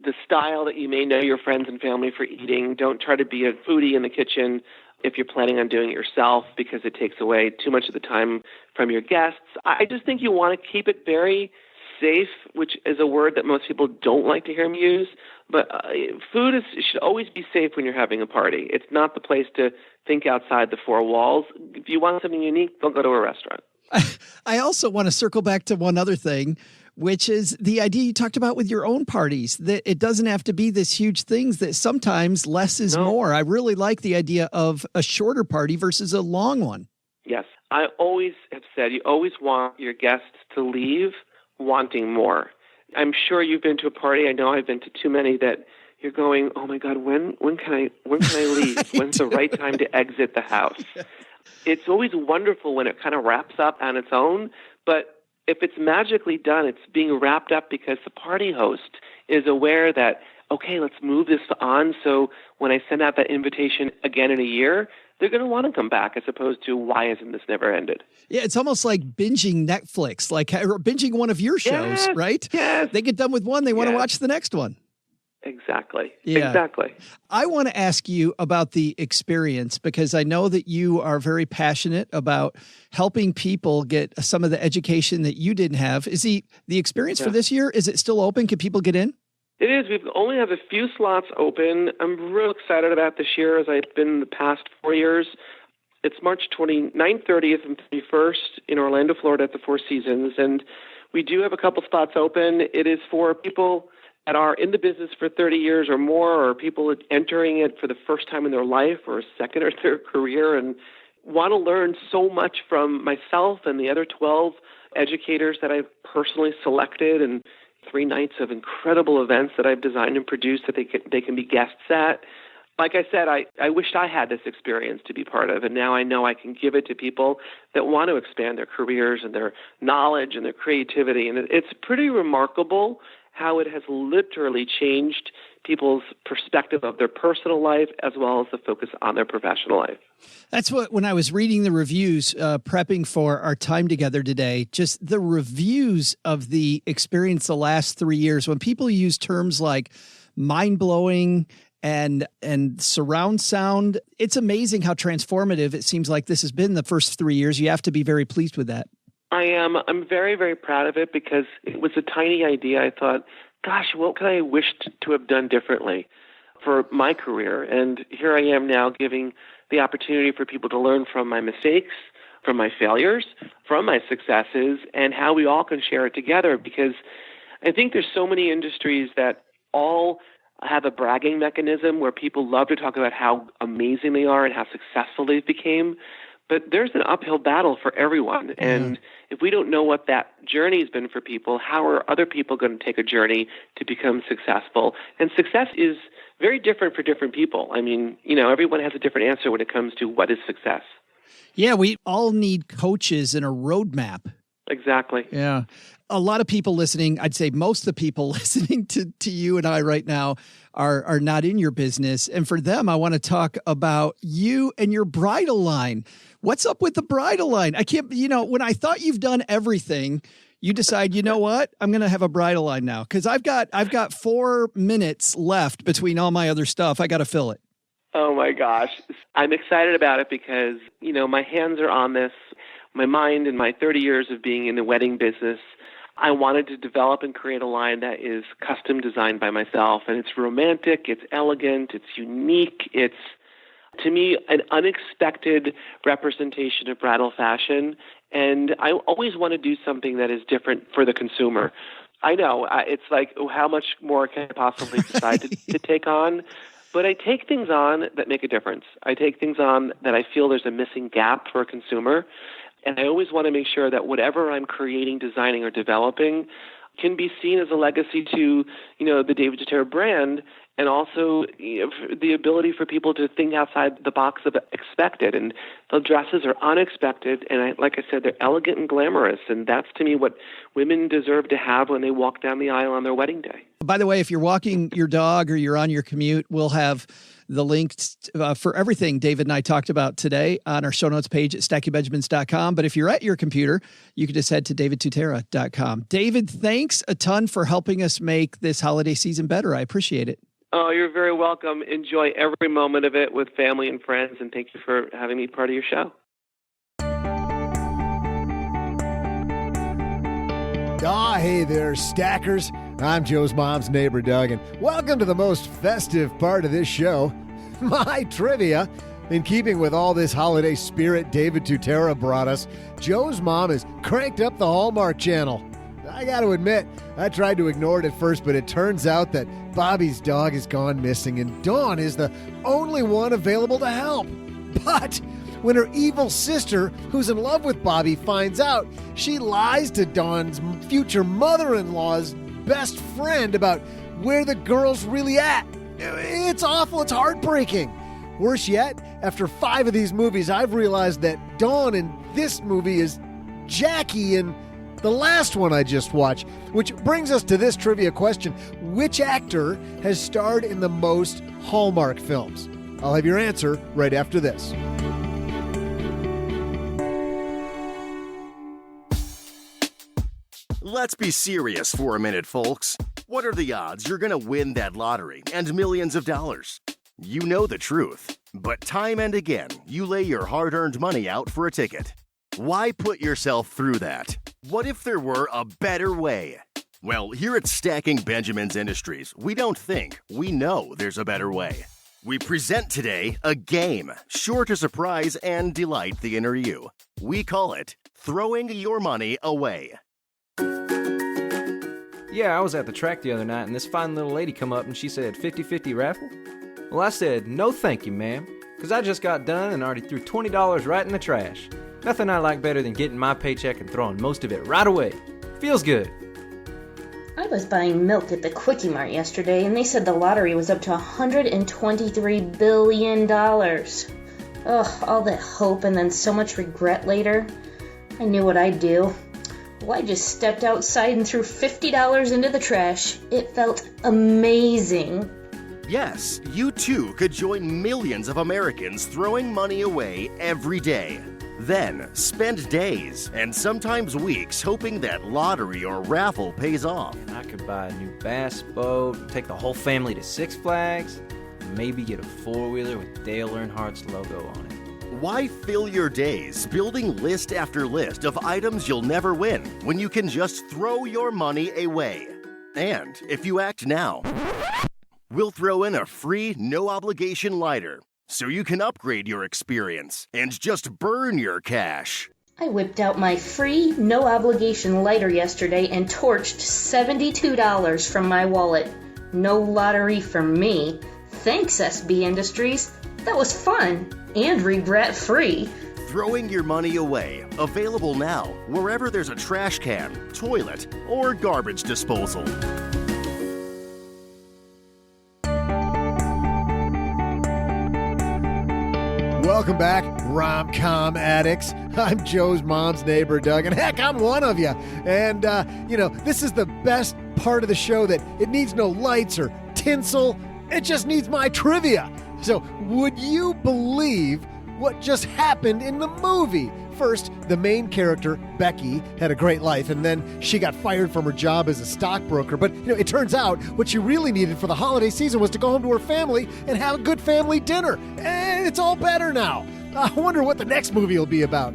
the style that you may know your friends and family for eating. Don't try to be a foodie in the kitchen if you're planning on doing it yourself, because it takes away too much of the time from your guests. I just think you want to keep it very safe, which is a word that most people don't like to hear me use. But food should always be safe when you're having a party. It's not the place to think outside the four walls. If you want something unique, don't go to a restaurant. I also want to circle back to one other thing, which is the idea you talked about with your own parties, that it doesn't have to be this huge things, that sometimes less is more. I really like the idea of a shorter party versus a long one. Yes. I always have said you always want your guests to leave wanting more. I'm sure you've been to a party. I know I've been to too many that you're going, oh my God, when can I leave? When's the right time to exit the house? It's always wonderful when it kind of wraps up on its own, but if it's magically done, it's being wrapped up because the party host is aware that, okay, let's move this on. So when I send out that invitation again in a year, they're going to want to come back, as opposed to why isn't this never ended? Yeah, it's almost like binging Netflix, or binging one of your shows, right? Yes. They get done with one, they want to watch the next one. Exactly. Yeah. Exactly. I want to ask you about the experience, because I know that you are very passionate about helping people get some of the education that you didn't have. Is the experience for this year, is it still open? Can people get in? It is. We only have a few slots open. I'm real excited about this year, as I've been the past 4 years. It's March 29th, 30th, and 31st in Orlando, Florida at the Four Seasons. And we do have a couple spots open. It is for people that are in the business for 30 years or more, or people entering it for the first time in their life or second or third career, and want to learn so much from myself and the other 12 educators that I've personally selected, and 3 nights of incredible events that I've designed and produced that they can be guests at. Like I said, I wished I had this experience to be part of, and now I know I can give it to people that want to expand their careers and their knowledge and their creativity. And it's pretty remarkable how it has literally changed people's perspective of their personal life as well as the focus on their professional life. That's what, when I was reading the reviews, prepping for our time together today, just the reviews of the experience the last 3 years, when people use terms like mind-blowing and surround sound, it's amazing how transformative it seems like this has been the first 3 years. You have to be very pleased with that. I am. I'm very, very proud of it, because it was a tiny idea. I thought, gosh, what could I wish to have done differently for my career? And here I am now, giving the opportunity for people to learn from my mistakes, from my failures, from my successes, and how we all can share it together. Because I think there's so many industries that all have a bragging mechanism where people love to talk about how amazing they are and how successful they became. But there's an uphill battle for everyone. And if we don't know what that journey has been for people, how are other people going to take a journey to become successful? And success is very different for different people. I mean, everyone has a different answer when it comes to what is success. Yeah, we all need coaches and a roadmap. Exactly. Yeah. A lot of people listening, I'd say most of the people listening to you and I right now are not in your business. And for them, I want to talk about you and your bridal line. What's up with the bridal line? I can't, when I thought you've done everything, you decide, you know what? I'm going to have a bridal line now because I've got 4 minutes left between all my other stuff. I got to fill it. Oh my gosh. I'm excited about it because, my hands are on this. My mind in my 30 years of being in the wedding business, I wanted to develop and create a line that is custom designed by myself. And it's romantic, it's elegant, it's unique. It's, to me, an unexpected representation of bridal fashion. And I always want to do something that is different for the consumer. I know, it's like, how much more can I possibly decide to take on? But I take things on that make a difference. I take things on that I feel there's a missing gap for a consumer. And I always want to make sure that whatever I'm creating, designing, or developing can be seen as a legacy to, the David Tutera brand, and also the ability for people to think outside the box of expected. And the dresses are unexpected, and like I said, they're elegant and glamorous. And that's, to me, what women deserve to have when they walk down the aisle on their wedding day. By the way, if you're walking your dog or you're on your commute, we'll have the links for everything David and I talked about today on our show notes page at stackingbenjamins.com. But if you're at your computer, you can just head to davidtutera.com. David, thanks a ton for helping us make this holiday season better. I appreciate it. Oh, you're very welcome. Enjoy every moment of it with family and friends, and thank you for having me part of your show. Hey there, stackers. I'm Joe's mom's neighbor, Doug, and welcome to the most festive part of this show, my trivia. In keeping with all this holiday spirit David Tutera brought us, Joe's mom has cranked up the Hallmark Channel. I got to admit, I tried to ignore it at first, but it turns out that Bobby's dog has gone missing, and Dawn is the only one available to help. But when her evil sister, who's in love with Bobby, finds out, she lies to Dawn's future mother-in-law's best friend about where the girl's really at. It's awful. It's heartbreaking. Worse yet, after 5 of these movies, I've realized that Dawn in this movie is Jackie in the last one I just watched, which brings us to this trivia question. Which actor has starred in the most Hallmark films? I'll have your answer right after this. Let's be serious for a minute, folks. What are the odds you're going to win that lottery and millions of dollars? You know the truth, but time and again, you lay your hard-earned money out for a ticket. Why put yourself through that? What if there were a better way? Well, here at Stacking Benjamins Industries, we don't think, we know there's a better way. We present today a game sure to surprise and delight the inner you. We call it Throwing Your Money Away. Yeah, I was at the track the other night, and this fine little lady come up and she said, 50-50 raffle? Well, I said, no thank you, ma'am, because I just got done and already threw $20 right in the trash. Nothing I like better than getting my paycheck and throwing most of it right away. Feels good. I was buying milk at the Quickie Mart yesterday, and they said the lottery was up to $123 billion. Ugh, all that hope and then so much regret later. I knew what I'd do. Well, I just stepped outside and threw $50 into the trash. It felt amazing. Yes, you too could join millions of Americans throwing money away every day. Then spend days and sometimes weeks hoping that lottery or raffle pays off. And I could buy a new bass boat, take the whole family to Six Flags, and maybe get a four-wheeler with Dale Earnhardt's logo on it. Why fill your days building list after list of items you'll never win when you can just throw your money away? And if you act now, we'll throw in a free, no-obligation lighter so you can upgrade your experience and just burn your cash. I whipped out my free, no-obligation lighter yesterday and torched $72 from my wallet. No lottery for me. Thanks, SB Industries. That was fun and regret-free. Throwing your money away. Available now wherever there's a trash can, toilet, or garbage disposal. Welcome back, rom-com addicts. I'm Joe's mom's neighbor, Doug, and heck, I'm one of you. And, this is the best part of the show that it needs no lights or tinsel. It just needs my trivia. So, would you believe what just happened in the movie? First, the main character, Becky, had a great life, and then she got fired from her job as a stockbroker. But, it turns out what she really needed for the holiday season was to go home to her family and have a good family dinner. And it's all better now. I wonder what the next movie will be about.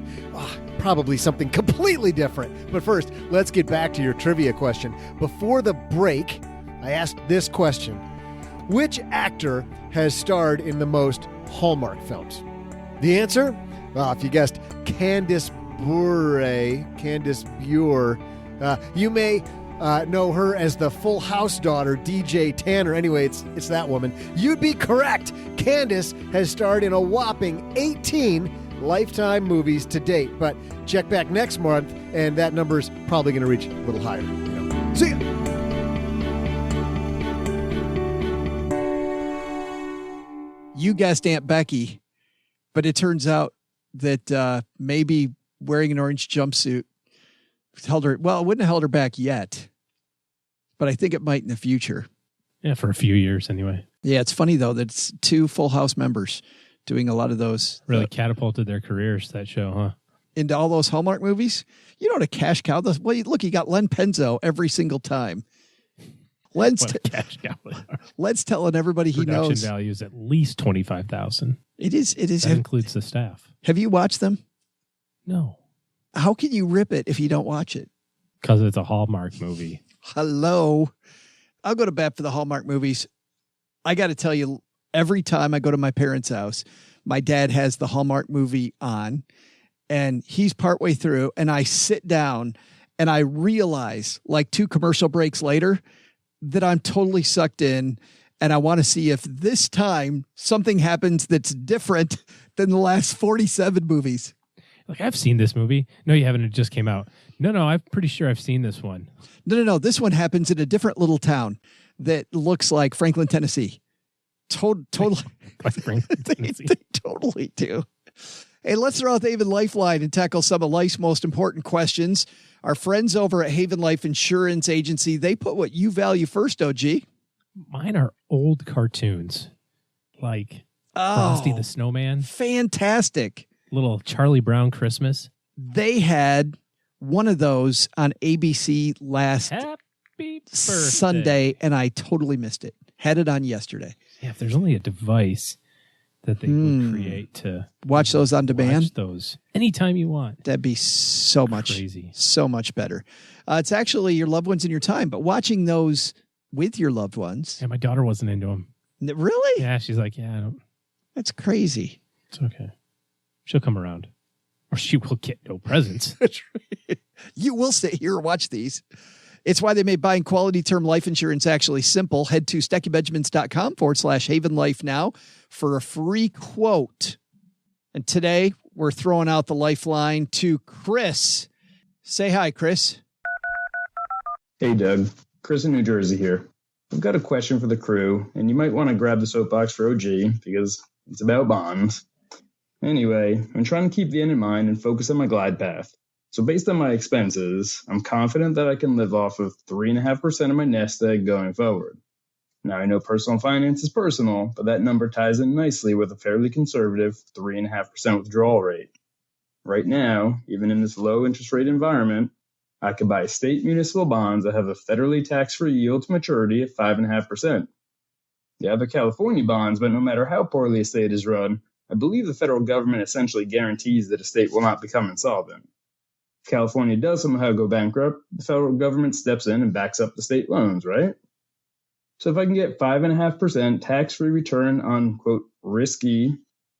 Probably something completely different. But first, let's get back to your trivia question. Before the break, I asked this question. Which actor has starred in the most Hallmark films? The answer? Well, if you guessed Candice Bure, you may know her as the Full House daughter, DJ Tanner. Anyway, it's that woman. You'd be correct. Candice has starred in a whopping 18 Lifetime movies to date. But check back next month, and that number's probably going to reach a little higher. See ya. You guessed Aunt Becky, but it turns out that maybe wearing an orange jumpsuit held her, well, it wouldn't have held her back yet, but I think it might in the future. Yeah, for a few years anyway. Yeah, it's funny, though, that it's 2 Full House members doing a lot of those. Really catapulted their careers, that show, huh? Into all those Hallmark movies. You know what a cash cow does? Well, look, you got Len Penzo every single time. Len's telling everybody he knows. Production value is at least $25,000. It is. That includes the staff. Have you watched them? No. How can you rip it if you don't watch it? Because it's a Hallmark movie. Hello. I'll go to bat for the Hallmark movies. I got to tell you, every time I go to my parents' house, my dad has the Hallmark movie on, and he's partway through, and I sit down, and I realize, like 2 commercial breaks later, that I'm totally sucked in, and I want to see if this time something happens that's different than the last 47 movies. Like, I've seen this movie. No, you haven't. It just came out. No, I'm pretty sure I've seen this one. No. This one happens in a different little town that looks like Franklin, Tennessee. Totally. Like Franklin, Tennessee. They totally do. Hey, let's throw out the Haven Lifeline and tackle some of life's most important questions. Our friends over at Haven Life Insurance Agency, they put what you value first, OG. Mine are old cartoons, like Frosty the Snowman. Fantastic. Little Charlie Brown Christmas. They had one of those on ABC last Sunday, and I totally missed it. Had it on yesterday. Yeah, if there's only a device that they would create to watch those on demand, watch those anytime you want. That'd be so much crazy, so much better. It's actually your loved ones in your time, but watching those with your loved ones. Yeah, my daughter wasn't into them. Really? Yeah, she's like, yeah, I don't. That's crazy. It's okay. She'll come around, or she will get no presents. You will sit here and watch these. It's why they made buying quality term life insurance actually simple. Head to SteckyBenjamins.com/Haven Life now for a free quote. And today we're throwing out the lifeline to Chris. Say hi, Chris. Hey, Doug. Chris in New Jersey here. I've got a question for the crew, and you might want to grab the soapbox for OG because it's about bonds. Anyway, I'm trying to keep the end in mind and focus on my glide path. So based on my expenses, I'm confident that I can live off of 3.5% of my nest egg going forward. Now, I know personal finance is personal, but that number ties in nicely with a fairly conservative 3.5% withdrawal rate. Right now, even in this low interest rate environment, I could buy state municipal bonds that have a federally tax-free yield to maturity of 5.5%. The other California bonds, but no matter how poorly a state is run, I believe the federal government essentially guarantees that a state will not become insolvent. If California does somehow go bankrupt, the federal government steps in and backs up the state loans, right? So if I can get 5.5% tax-free return on, quote, risky,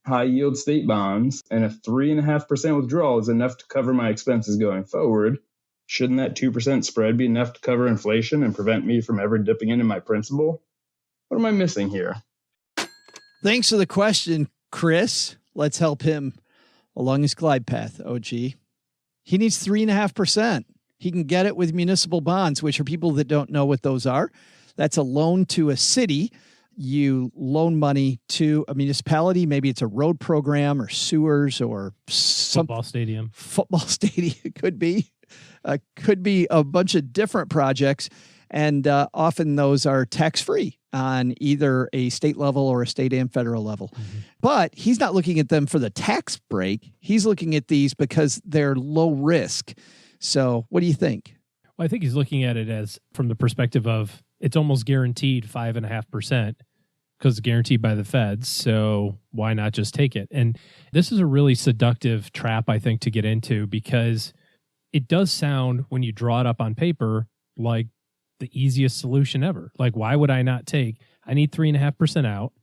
high-yield state bonds, and a 3.5% withdrawal is enough to cover my expenses going forward, shouldn't that 2% spread be enough to cover inflation and prevent me from ever dipping into my principal? What am I missing here? Thanks for the question, Chris. Let's help him along his glide path, OG. He needs 3.5%. He can get it with municipal bonds, which are people that don't know what those are. That's a loan to a city You loan money to a municipality. Maybe it's a road program or sewers or some Football stadium. Football stadium. It could be a bunch of different projects. And often those are tax-free on either a state level or a state and federal level. Mm-hmm. But he's not looking at them for the tax break. He's looking at these because they're low risk. So what do you think? Well, I think he's looking at it as from the perspective of it's almost guaranteed 5.5% because it's guaranteed by the feds. So why not just take it? And this is a really seductive trap, I think, to get into because it does sound, when you draw it up on paper, like the easiest solution ever. Like, why would I not take? I need 3.5% out.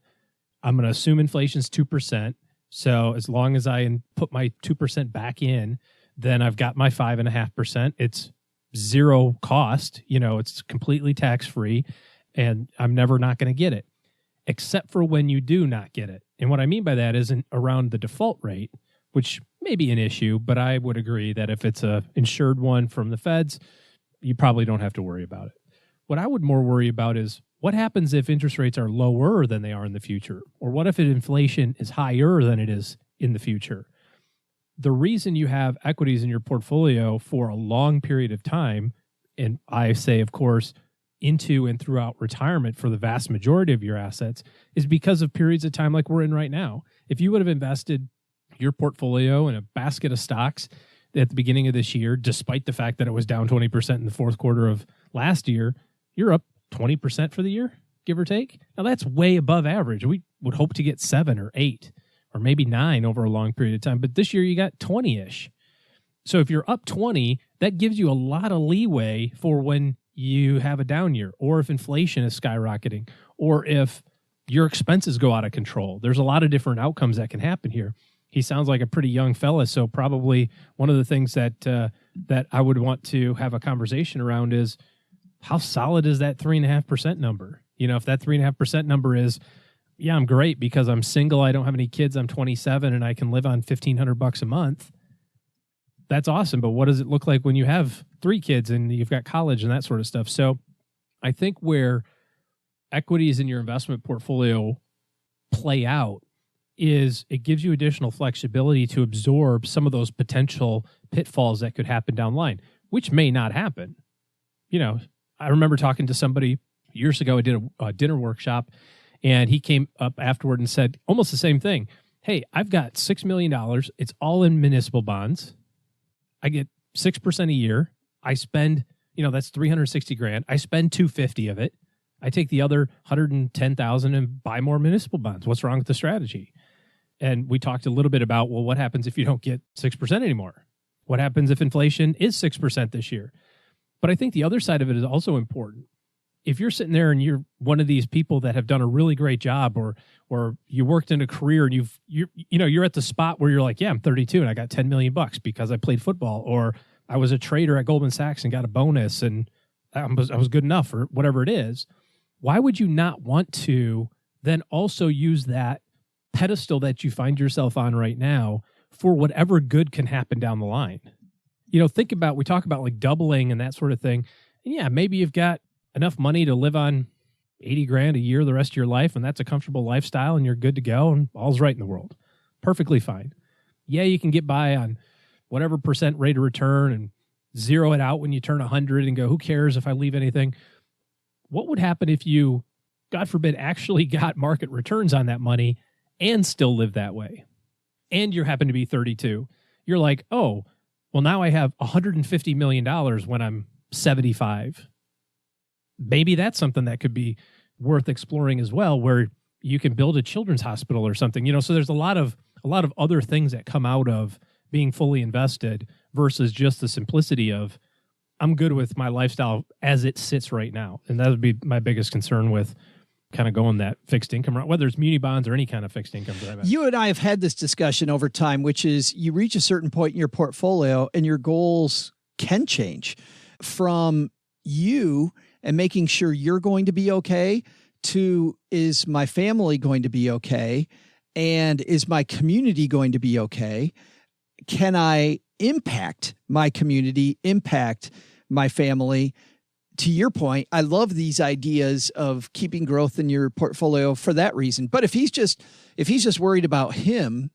I'm going to assume inflation's 2%. So as long as I put my 2% back in, then I've got my 5.5%. It's zero cost. It's completely tax-free, and I'm never not going to get it, except for when you do not get it. And what I mean by that isn't around the default rate, which may be an issue, but I would agree that if it's a insured one from the feds, you probably don't have to worry about it. What I would more worry about is what happens if interest rates are lower than they are in the future? Or what if inflation is higher than it is in the future? The reason you have equities in your portfolio for a long period of time, and I say, of course, into and throughout retirement for the vast majority of your assets, is because of periods of time like we're in right now. If you would have invested your portfolio in a basket of stocks at the beginning of this year, despite the fact that it was down 20% in the fourth quarter of last year, you're up 20% for the year, give or take. Now, that's way above average. We would hope to get 7 or 8 or maybe 9 over a long period of time. But this year, you got 20-ish. So if you're up 20, that gives you a lot of leeway for when you have a down year, or if inflation is skyrocketing, or if your expenses go out of control. There's a lot of different outcomes that can happen here. He sounds like a pretty young fella, so probably one of the things that that I would want to have a conversation around is, how solid is that 3.5% number? If that 3.5% number is, yeah, I'm great because I'm single, I don't have any kids, I'm 27, and I can live on $1,500 a month. That's awesome. But what does it look like when you have 3 kids and you've got college and that sort of stuff? So I think where equities in your investment portfolio play out is it gives you additional flexibility to absorb some of those potential pitfalls that could happen down the line, which may not happen. I remember talking to somebody years ago. I did a dinner workshop, and he came up afterward and said almost the same thing. Hey, I've got $6 million. It's all in municipal bonds. I get 6% a year. I spend, that's $360,000. I spend $250 of it. I take the other $110,000 and buy more municipal bonds. What's wrong with the strategy? And we talked a little bit about, well, what happens if you don't get 6% anymore? What happens if inflation is 6% this year? But I think the other side of it is also important. If you're sitting there and you're one of these people that have done a really great job, or you worked in a career and you're at the spot where you're like, yeah, I'm 32 and I got $10 million because I played football, or I was a trader at Goldman Sachs and got a bonus and I was good enough, or whatever it is. Why would you not want to then also use that pedestal that you find yourself on right now for whatever good can happen down the line? Think about, we talk about like doubling and that sort of thing. And yeah, maybe you've got enough money to live on $80,000 a year the rest of your life, and that's a comfortable lifestyle, and you're good to go, and all's right in the world. Perfectly fine. Yeah, you can get by on whatever percent rate of return and zero it out when you turn 100 and go, who cares if I leave anything? What would happen if you, God forbid, actually got market returns on that money and still live that way? And you happen to be 32. You're like, oh, well, now I have $150 million when I'm 75. Maybe that's something that could be worth exploring as well, where you can build a children's hospital or something. So there's a lot of other things that come out of being fully invested versus just the simplicity of, I'm good with my lifestyle as it sits right now. And that would be my biggest concern with kind of going that fixed income route, whether it's muni bonds or any kind of fixed income. You and I have had this discussion over time, which is you reach a certain point in your portfolio and your goals can change from you and making sure you're going to be okay to, is my family going to be okay? And is my community going to be okay? Can I impact my community, impact my family to your point, I love these ideas of keeping growth in your portfolio for that reason. But if he's just worried about him,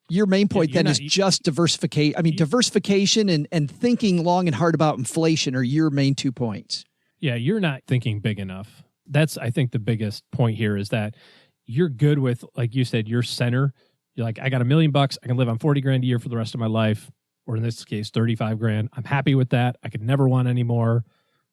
your main point is just diversification. I mean, diversification and thinking long and hard about inflation are your main 2 points. Yeah, you're not thinking big enough. That's, I think, the biggest point here is that you're good with, like you said, your center. You're like, I got $1 million. I can live on $40,000 a year for the rest of my life. Or in this case, $35,000. I'm happy with that. I could never want any more.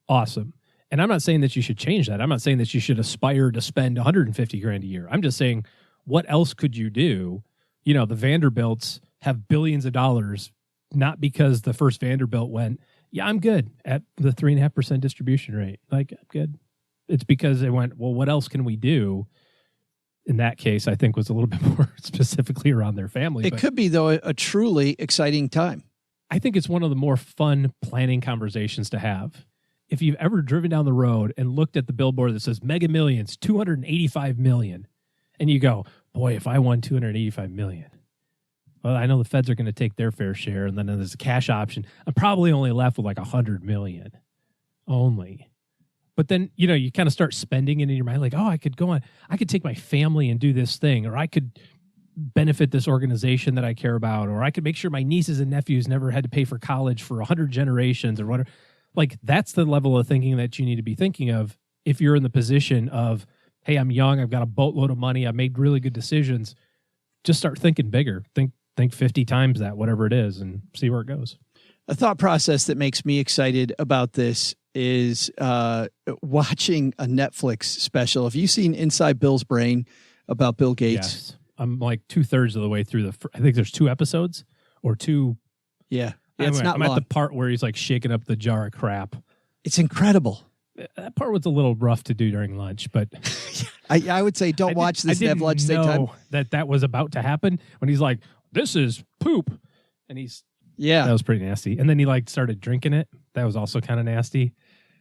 Awesome. And I'm not saying that you should change that. I'm not saying that you should aspire to spend $150,000 a year. I'm just saying, what else could you do? You know, the Vanderbilts have billions of dollars, not because the first Vanderbilt went, yeah, I'm good at the 3.5% distribution rate. Like, I'm good. It's because they went, well, what else can we do? In that case, I think was a little bit more specifically around their family. It could be, though, a truly exciting time. I think it's one of the more fun planning conversations to have. If you've ever driven down the road and looked at the billboard that says Mega Millions, 285 million, and you go, boy, if I won 285 million, well, I know the feds are going to take their fair share, and then there's a cash option. I'm probably only left with like 100 million only. But then, you know, you kind of start spending it in your mind, like, oh, I could go on, I could take my family and do this thing, or I could benefit this organization that I care about, or I could make sure my nieces and nephews never had to pay for college for 100 generations or whatever. Like, that's the level of thinking that you need to be thinking of if you're in the position of, hey, I'm young, I've got a boatload of money, I've made really good decisions. Just start thinking bigger. Think 50 times that, whatever it is, and see where it goes. A thought process that makes me excited about this is watching a Netflix special. Have you seen Inside Bill's Brain about Bill Gates? Yes. I'm like 2/3 of the way through I think there's 2 episodes or 2. Yeah. Anyway, It's not I'm long. at the part where he's like shaking up the jar of crap. It's incredible. That part was a little rough to do during lunch, but I would say don't watch this and have lunch same time. That was about to happen when he's like, this is poop. And that was pretty nasty. And then he like started drinking it. That was also kind of nasty.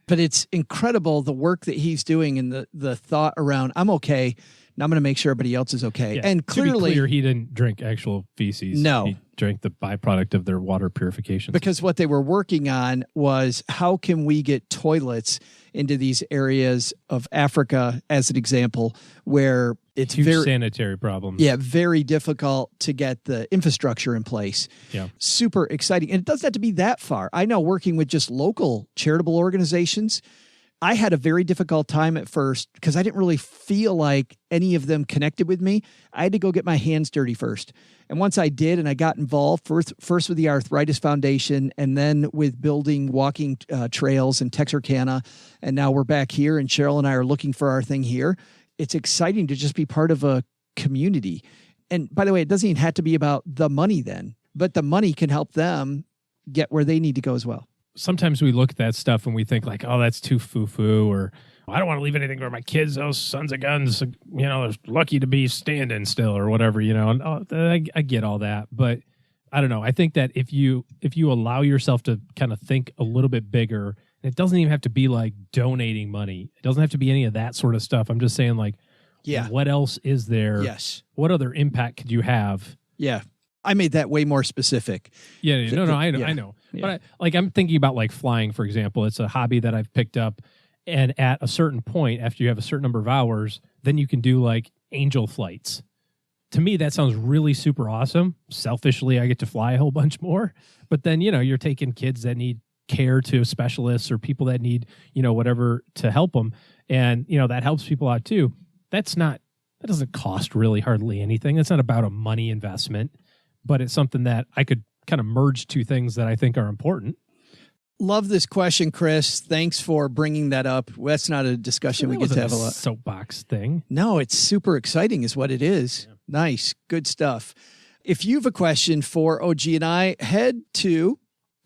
But it's incredible the work that he's doing and the thought around, I'm okay. Now I'm going to make sure everybody else is okay. Yeah, and clearly, to be clear, he didn't drink actual feces. No. He drank the byproduct of their water purification. Because what they were working on was how can we get toilets into these areas of Africa, as an example, where it's huge very sanitary problems. Yeah, very difficult to get the infrastructure in place. Yeah. Super exciting. And it doesn't have to be that far. I know working with just local charitable organizations, I had a very difficult time at first because I didn't really feel like any of them connected with me. I had to go get my hands dirty first. And once I did, and I got involved first with the Arthritis Foundation and then with building walking trails in Texarkana. And now we're back here and Cheryl and I are looking for our thing here. It's exciting to just be part of a community. And by the way, it doesn't even have to be about the money then, but the money can help them get where they need to go as well. Sometimes we look at that stuff and we think like, oh, that's too foo-foo, or I don't want to leave anything for my kids. Those sons of guns, you know, they're lucky to be standing still or whatever, you know. And I get all that, but I don't know. I think that if you allow yourself to kind of think a little bit bigger, and it doesn't even have to be like donating money. It doesn't have to be any of that sort of stuff. I'm just saying like, what else is there? Yes. What other impact could you have? Yeah. I made that way more specific. Yeah, I know. Yeah. But I'm thinking about like flying, for example. It's a hobby that I've picked up, and at a certain point, after you have a certain number of hours, then you can do like angel flights. To me, that sounds really super awesome. Selfishly, I get to fly a whole bunch more. But then, you know, you're taking kids that need care to specialists or people that need, you know, whatever to help them, and you know that helps people out too. That doesn't cost really hardly anything. It's not about a money investment. But it's something that I could kind of merge 2 things that I think are important. Love this question, Chris. Thanks for bringing that up. That's not a discussion we get to have a lot. Soapbox thing. No, it's super exciting is what it is. Yeah. Nice. Good stuff. If you have a question for OG and I, head to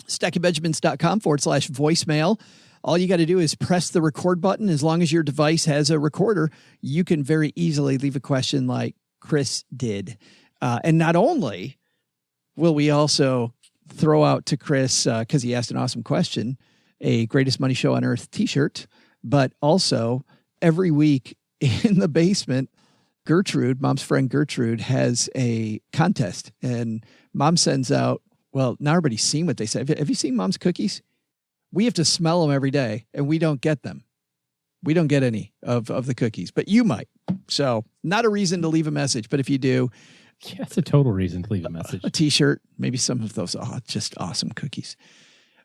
stackingbenjamins.com/voicemail. All you got to do is press the record button. As long as your device has a recorder, you can very easily leave a question like Chris did. And not only will we also throw out to Chris, because he asked an awesome question, a Greatest Money Show on Earth t-shirt, but also every week in the basement, Gertrude, Mom's friend Gertrude, has a contest. And Mom sends out, well, now everybody's seen what they said. Have you seen Mom's cookies? We have to smell them every day, and we don't get them. We don't get any of the cookies, but you might. So not a reason to leave a message, but if you do, yeah, it's a total reason to leave a message. A T-shirt, maybe some of those just awesome cookies.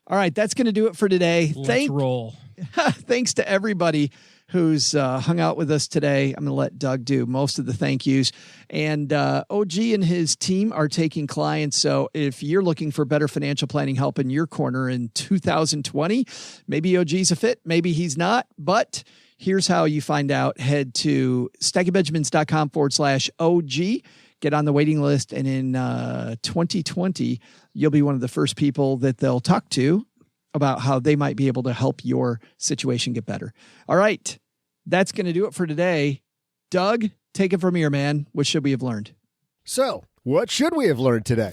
All right, that's going to do it for today. Let's roll. Thanks to everybody who's hung out with us today. I'm going to let Doug do most of the thank yous. And OG and his team are taking clients. So if you're looking for better financial planning help in your corner in 2020, maybe OG's a fit, maybe he's not. But here's how you find out. Head to stackingbenjamins.com/OG. Get on the waiting list. And in 2020, you'll be one of the first people that they'll talk to about how they might be able to help your situation get better. All right. That's going to do it for today. Doug, take it from here, man. What should we have learned? So, what should we have learned today?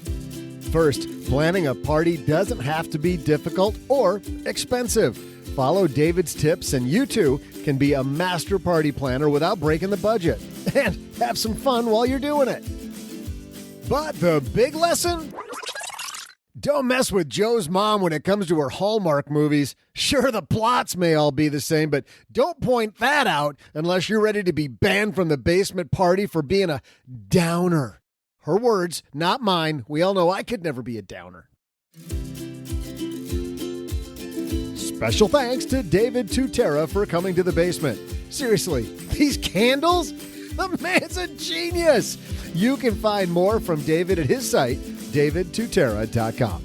First, planning a party doesn't have to be difficult or expensive. Follow David's tips and you too can be a master party planner without breaking the budget. And have some fun while you're doing it. But the big lesson? Don't mess with Joe's mom when it comes to her Hallmark movies. Sure, the plots may all be the same, but don't point that out unless you're ready to be banned from the basement party for being a downer. Her words, not mine. We all know I could never be a downer. Special thanks to David Tutera for coming to the basement. Seriously, these candles? The man's a genius. You can find more from David at his site, davidtutera.com.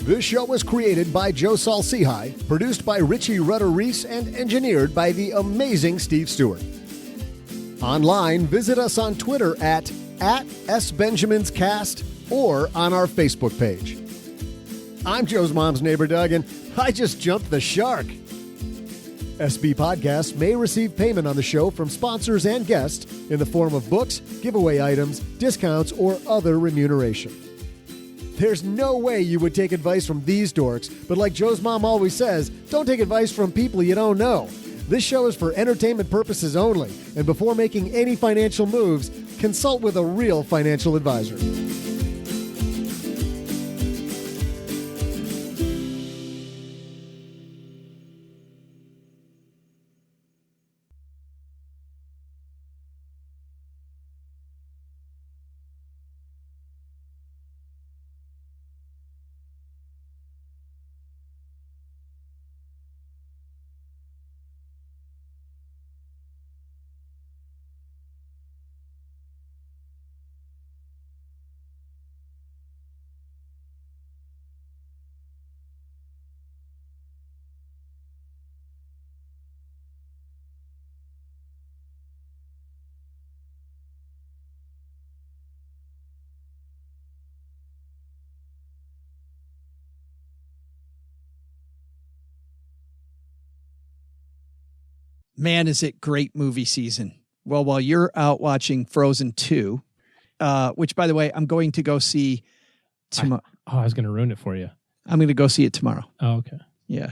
This show was created by Joe Salsihai, produced by Richie Rutter-Reese, and engineered by the amazing Steve Stewart. Online, visit us on Twitter at @SBenjaminsCast or on our Facebook page. I'm Joe's mom's neighbor, Doug, and I just jumped the shark. SB Podcasts may receive payment on the show from sponsors and guests in the form of books, giveaway items, discounts, or other remuneration. There's no way you would take advice from these dorks, but like Joe's mom always says, don't take advice from people you don't know. This show is for entertainment purposes only, and before making any financial moves, consult with a real financial advisor. Man, is it great movie season. Well, while you're out watching Frozen 2, which, by the way, I'm going to go see tomorrow. I was going to ruin it for you. I'm going to go see it tomorrow. Oh, okay. Yeah.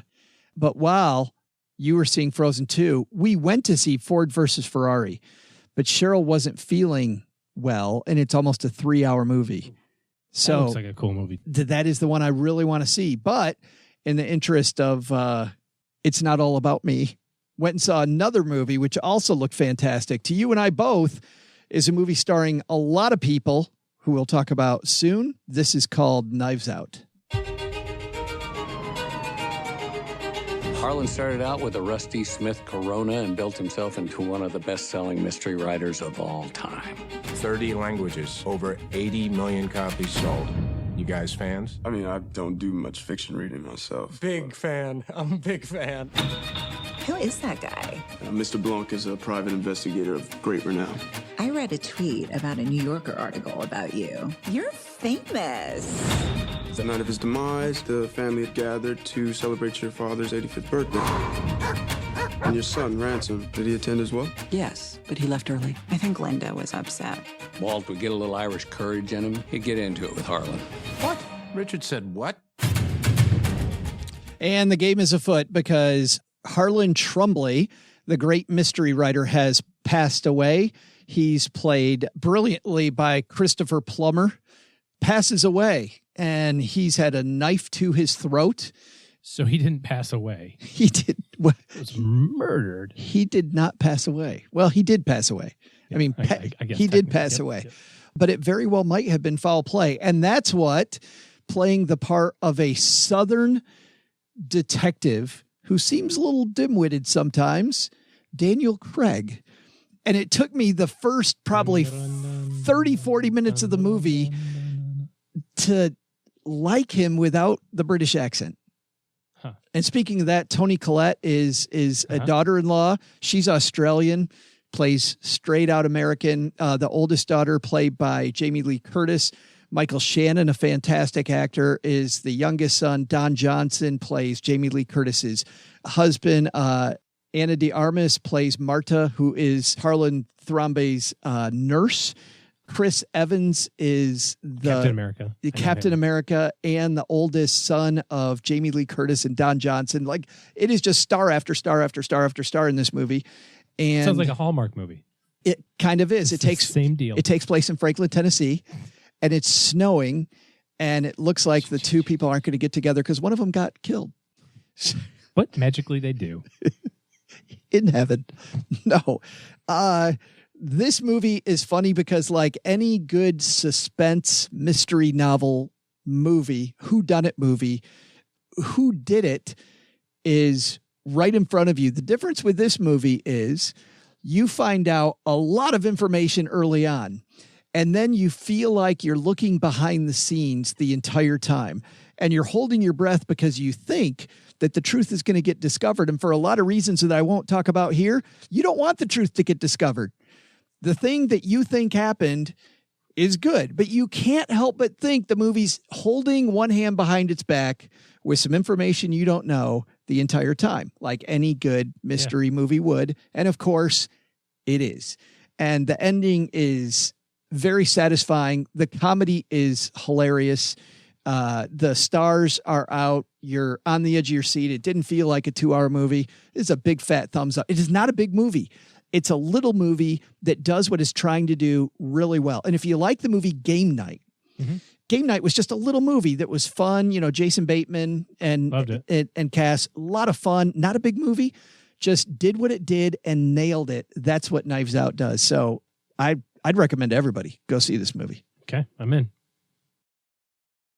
But while you were seeing Frozen 2, we went to see Ford versus Ferrari. But Cheryl wasn't feeling well, and it's almost a 3-hour movie. So that looks like a cool movie. That is the one I really want to see. But in the interest of it's not all about me, went and saw another movie, which also looked fantastic. To you and I both, is a movie starring a lot of people who we'll talk about soon. This is called Knives Out. Harlan started out with a Rusty Smith Corona and built himself into one of the best-selling mystery writers of all time. 30 languages, over 80 million copies sold. You guys fans? I mean, I don't do much fiction reading myself. Big fan. I'm a big fan. Who is that guy? Mr. Blanc is a private investigator of great renown. I read a tweet about a New Yorker article about you. You're famous. The night of his demise, the family had gathered to celebrate your father's 85th birthday. And your son, Ransom, did he attend as well? Yes, but he left early. I think Linda was upset. Walt would get a little Irish courage in him. He'd get into it with Harlan. What? Richard said what? And the game is afoot because Harlan Trumbley, the great mystery writer, has passed away. He's played brilliantly by Christopher Plummer. Passes away. and he's had a knife to his throat. So he didn't pass away. He did. Well, he was murdered. He did not pass away. Well, he did pass away. Yeah, I mean, I guess he did pass away. Yep. But it very well might have been foul play. And that's what playing the part of a Southern detective who seems a little dim-witted sometimes, Daniel Craig. And it took me the first probably 30, 40 minutes of the movie to like him without the British accent. Huh. And speaking of that, Toni Collette is a daughter-in-law. She's Australian, plays straight out American. The oldest daughter, played by Jamie Lee Curtis. Michael Shannon, a fantastic actor, is the youngest son. Don Johnson plays Jamie Lee Curtis's husband. Anna de Armas plays Marta, who is Harlan Thrombey's nurse. Chris Evans is the Captain America and the oldest son of Jamie Lee Curtis and Don Johnson. Like, it is just star after star after star after star in this movie. And sounds like a Hallmark movie. It kind of is. It's the same deal. It takes place in Franklin, Tennessee, and it's snowing, and it looks like the two people aren't going to get together because one of them got killed. But magically they do. In heaven. No. This movie is funny because, like any good suspense mystery novel movie, whodunit movie, who did it is right in front of you. The difference with this movie is you find out a lot of information early on, and then you feel like you're looking behind the scenes the entire time, and you're holding your breath because you think that the truth is going to get discovered. And for a lot of reasons that I won't talk about here, you don't want the truth to get discovered. The thing that you think happened is good, but you can't help but think the movie's holding one hand behind its back with some information you don't know the entire time, like any good mystery movie would. And of course, it is. And the ending is very satisfying. The comedy is hilarious. The stars are out. You're on the edge of your seat. It didn't feel like a 2-hour movie. It's a big fat thumbs up. It is not a big movie. It's a little movie that does what it's trying to do really well. And if you like the movie Game Night, Game Night was just a little movie that was fun. You know, Jason Bateman and Cass, a lot of fun. Not a big movie, just did what it did and nailed it. That's what Knives Out does. So I'd recommend everybody go see this movie. Okay, I'm in.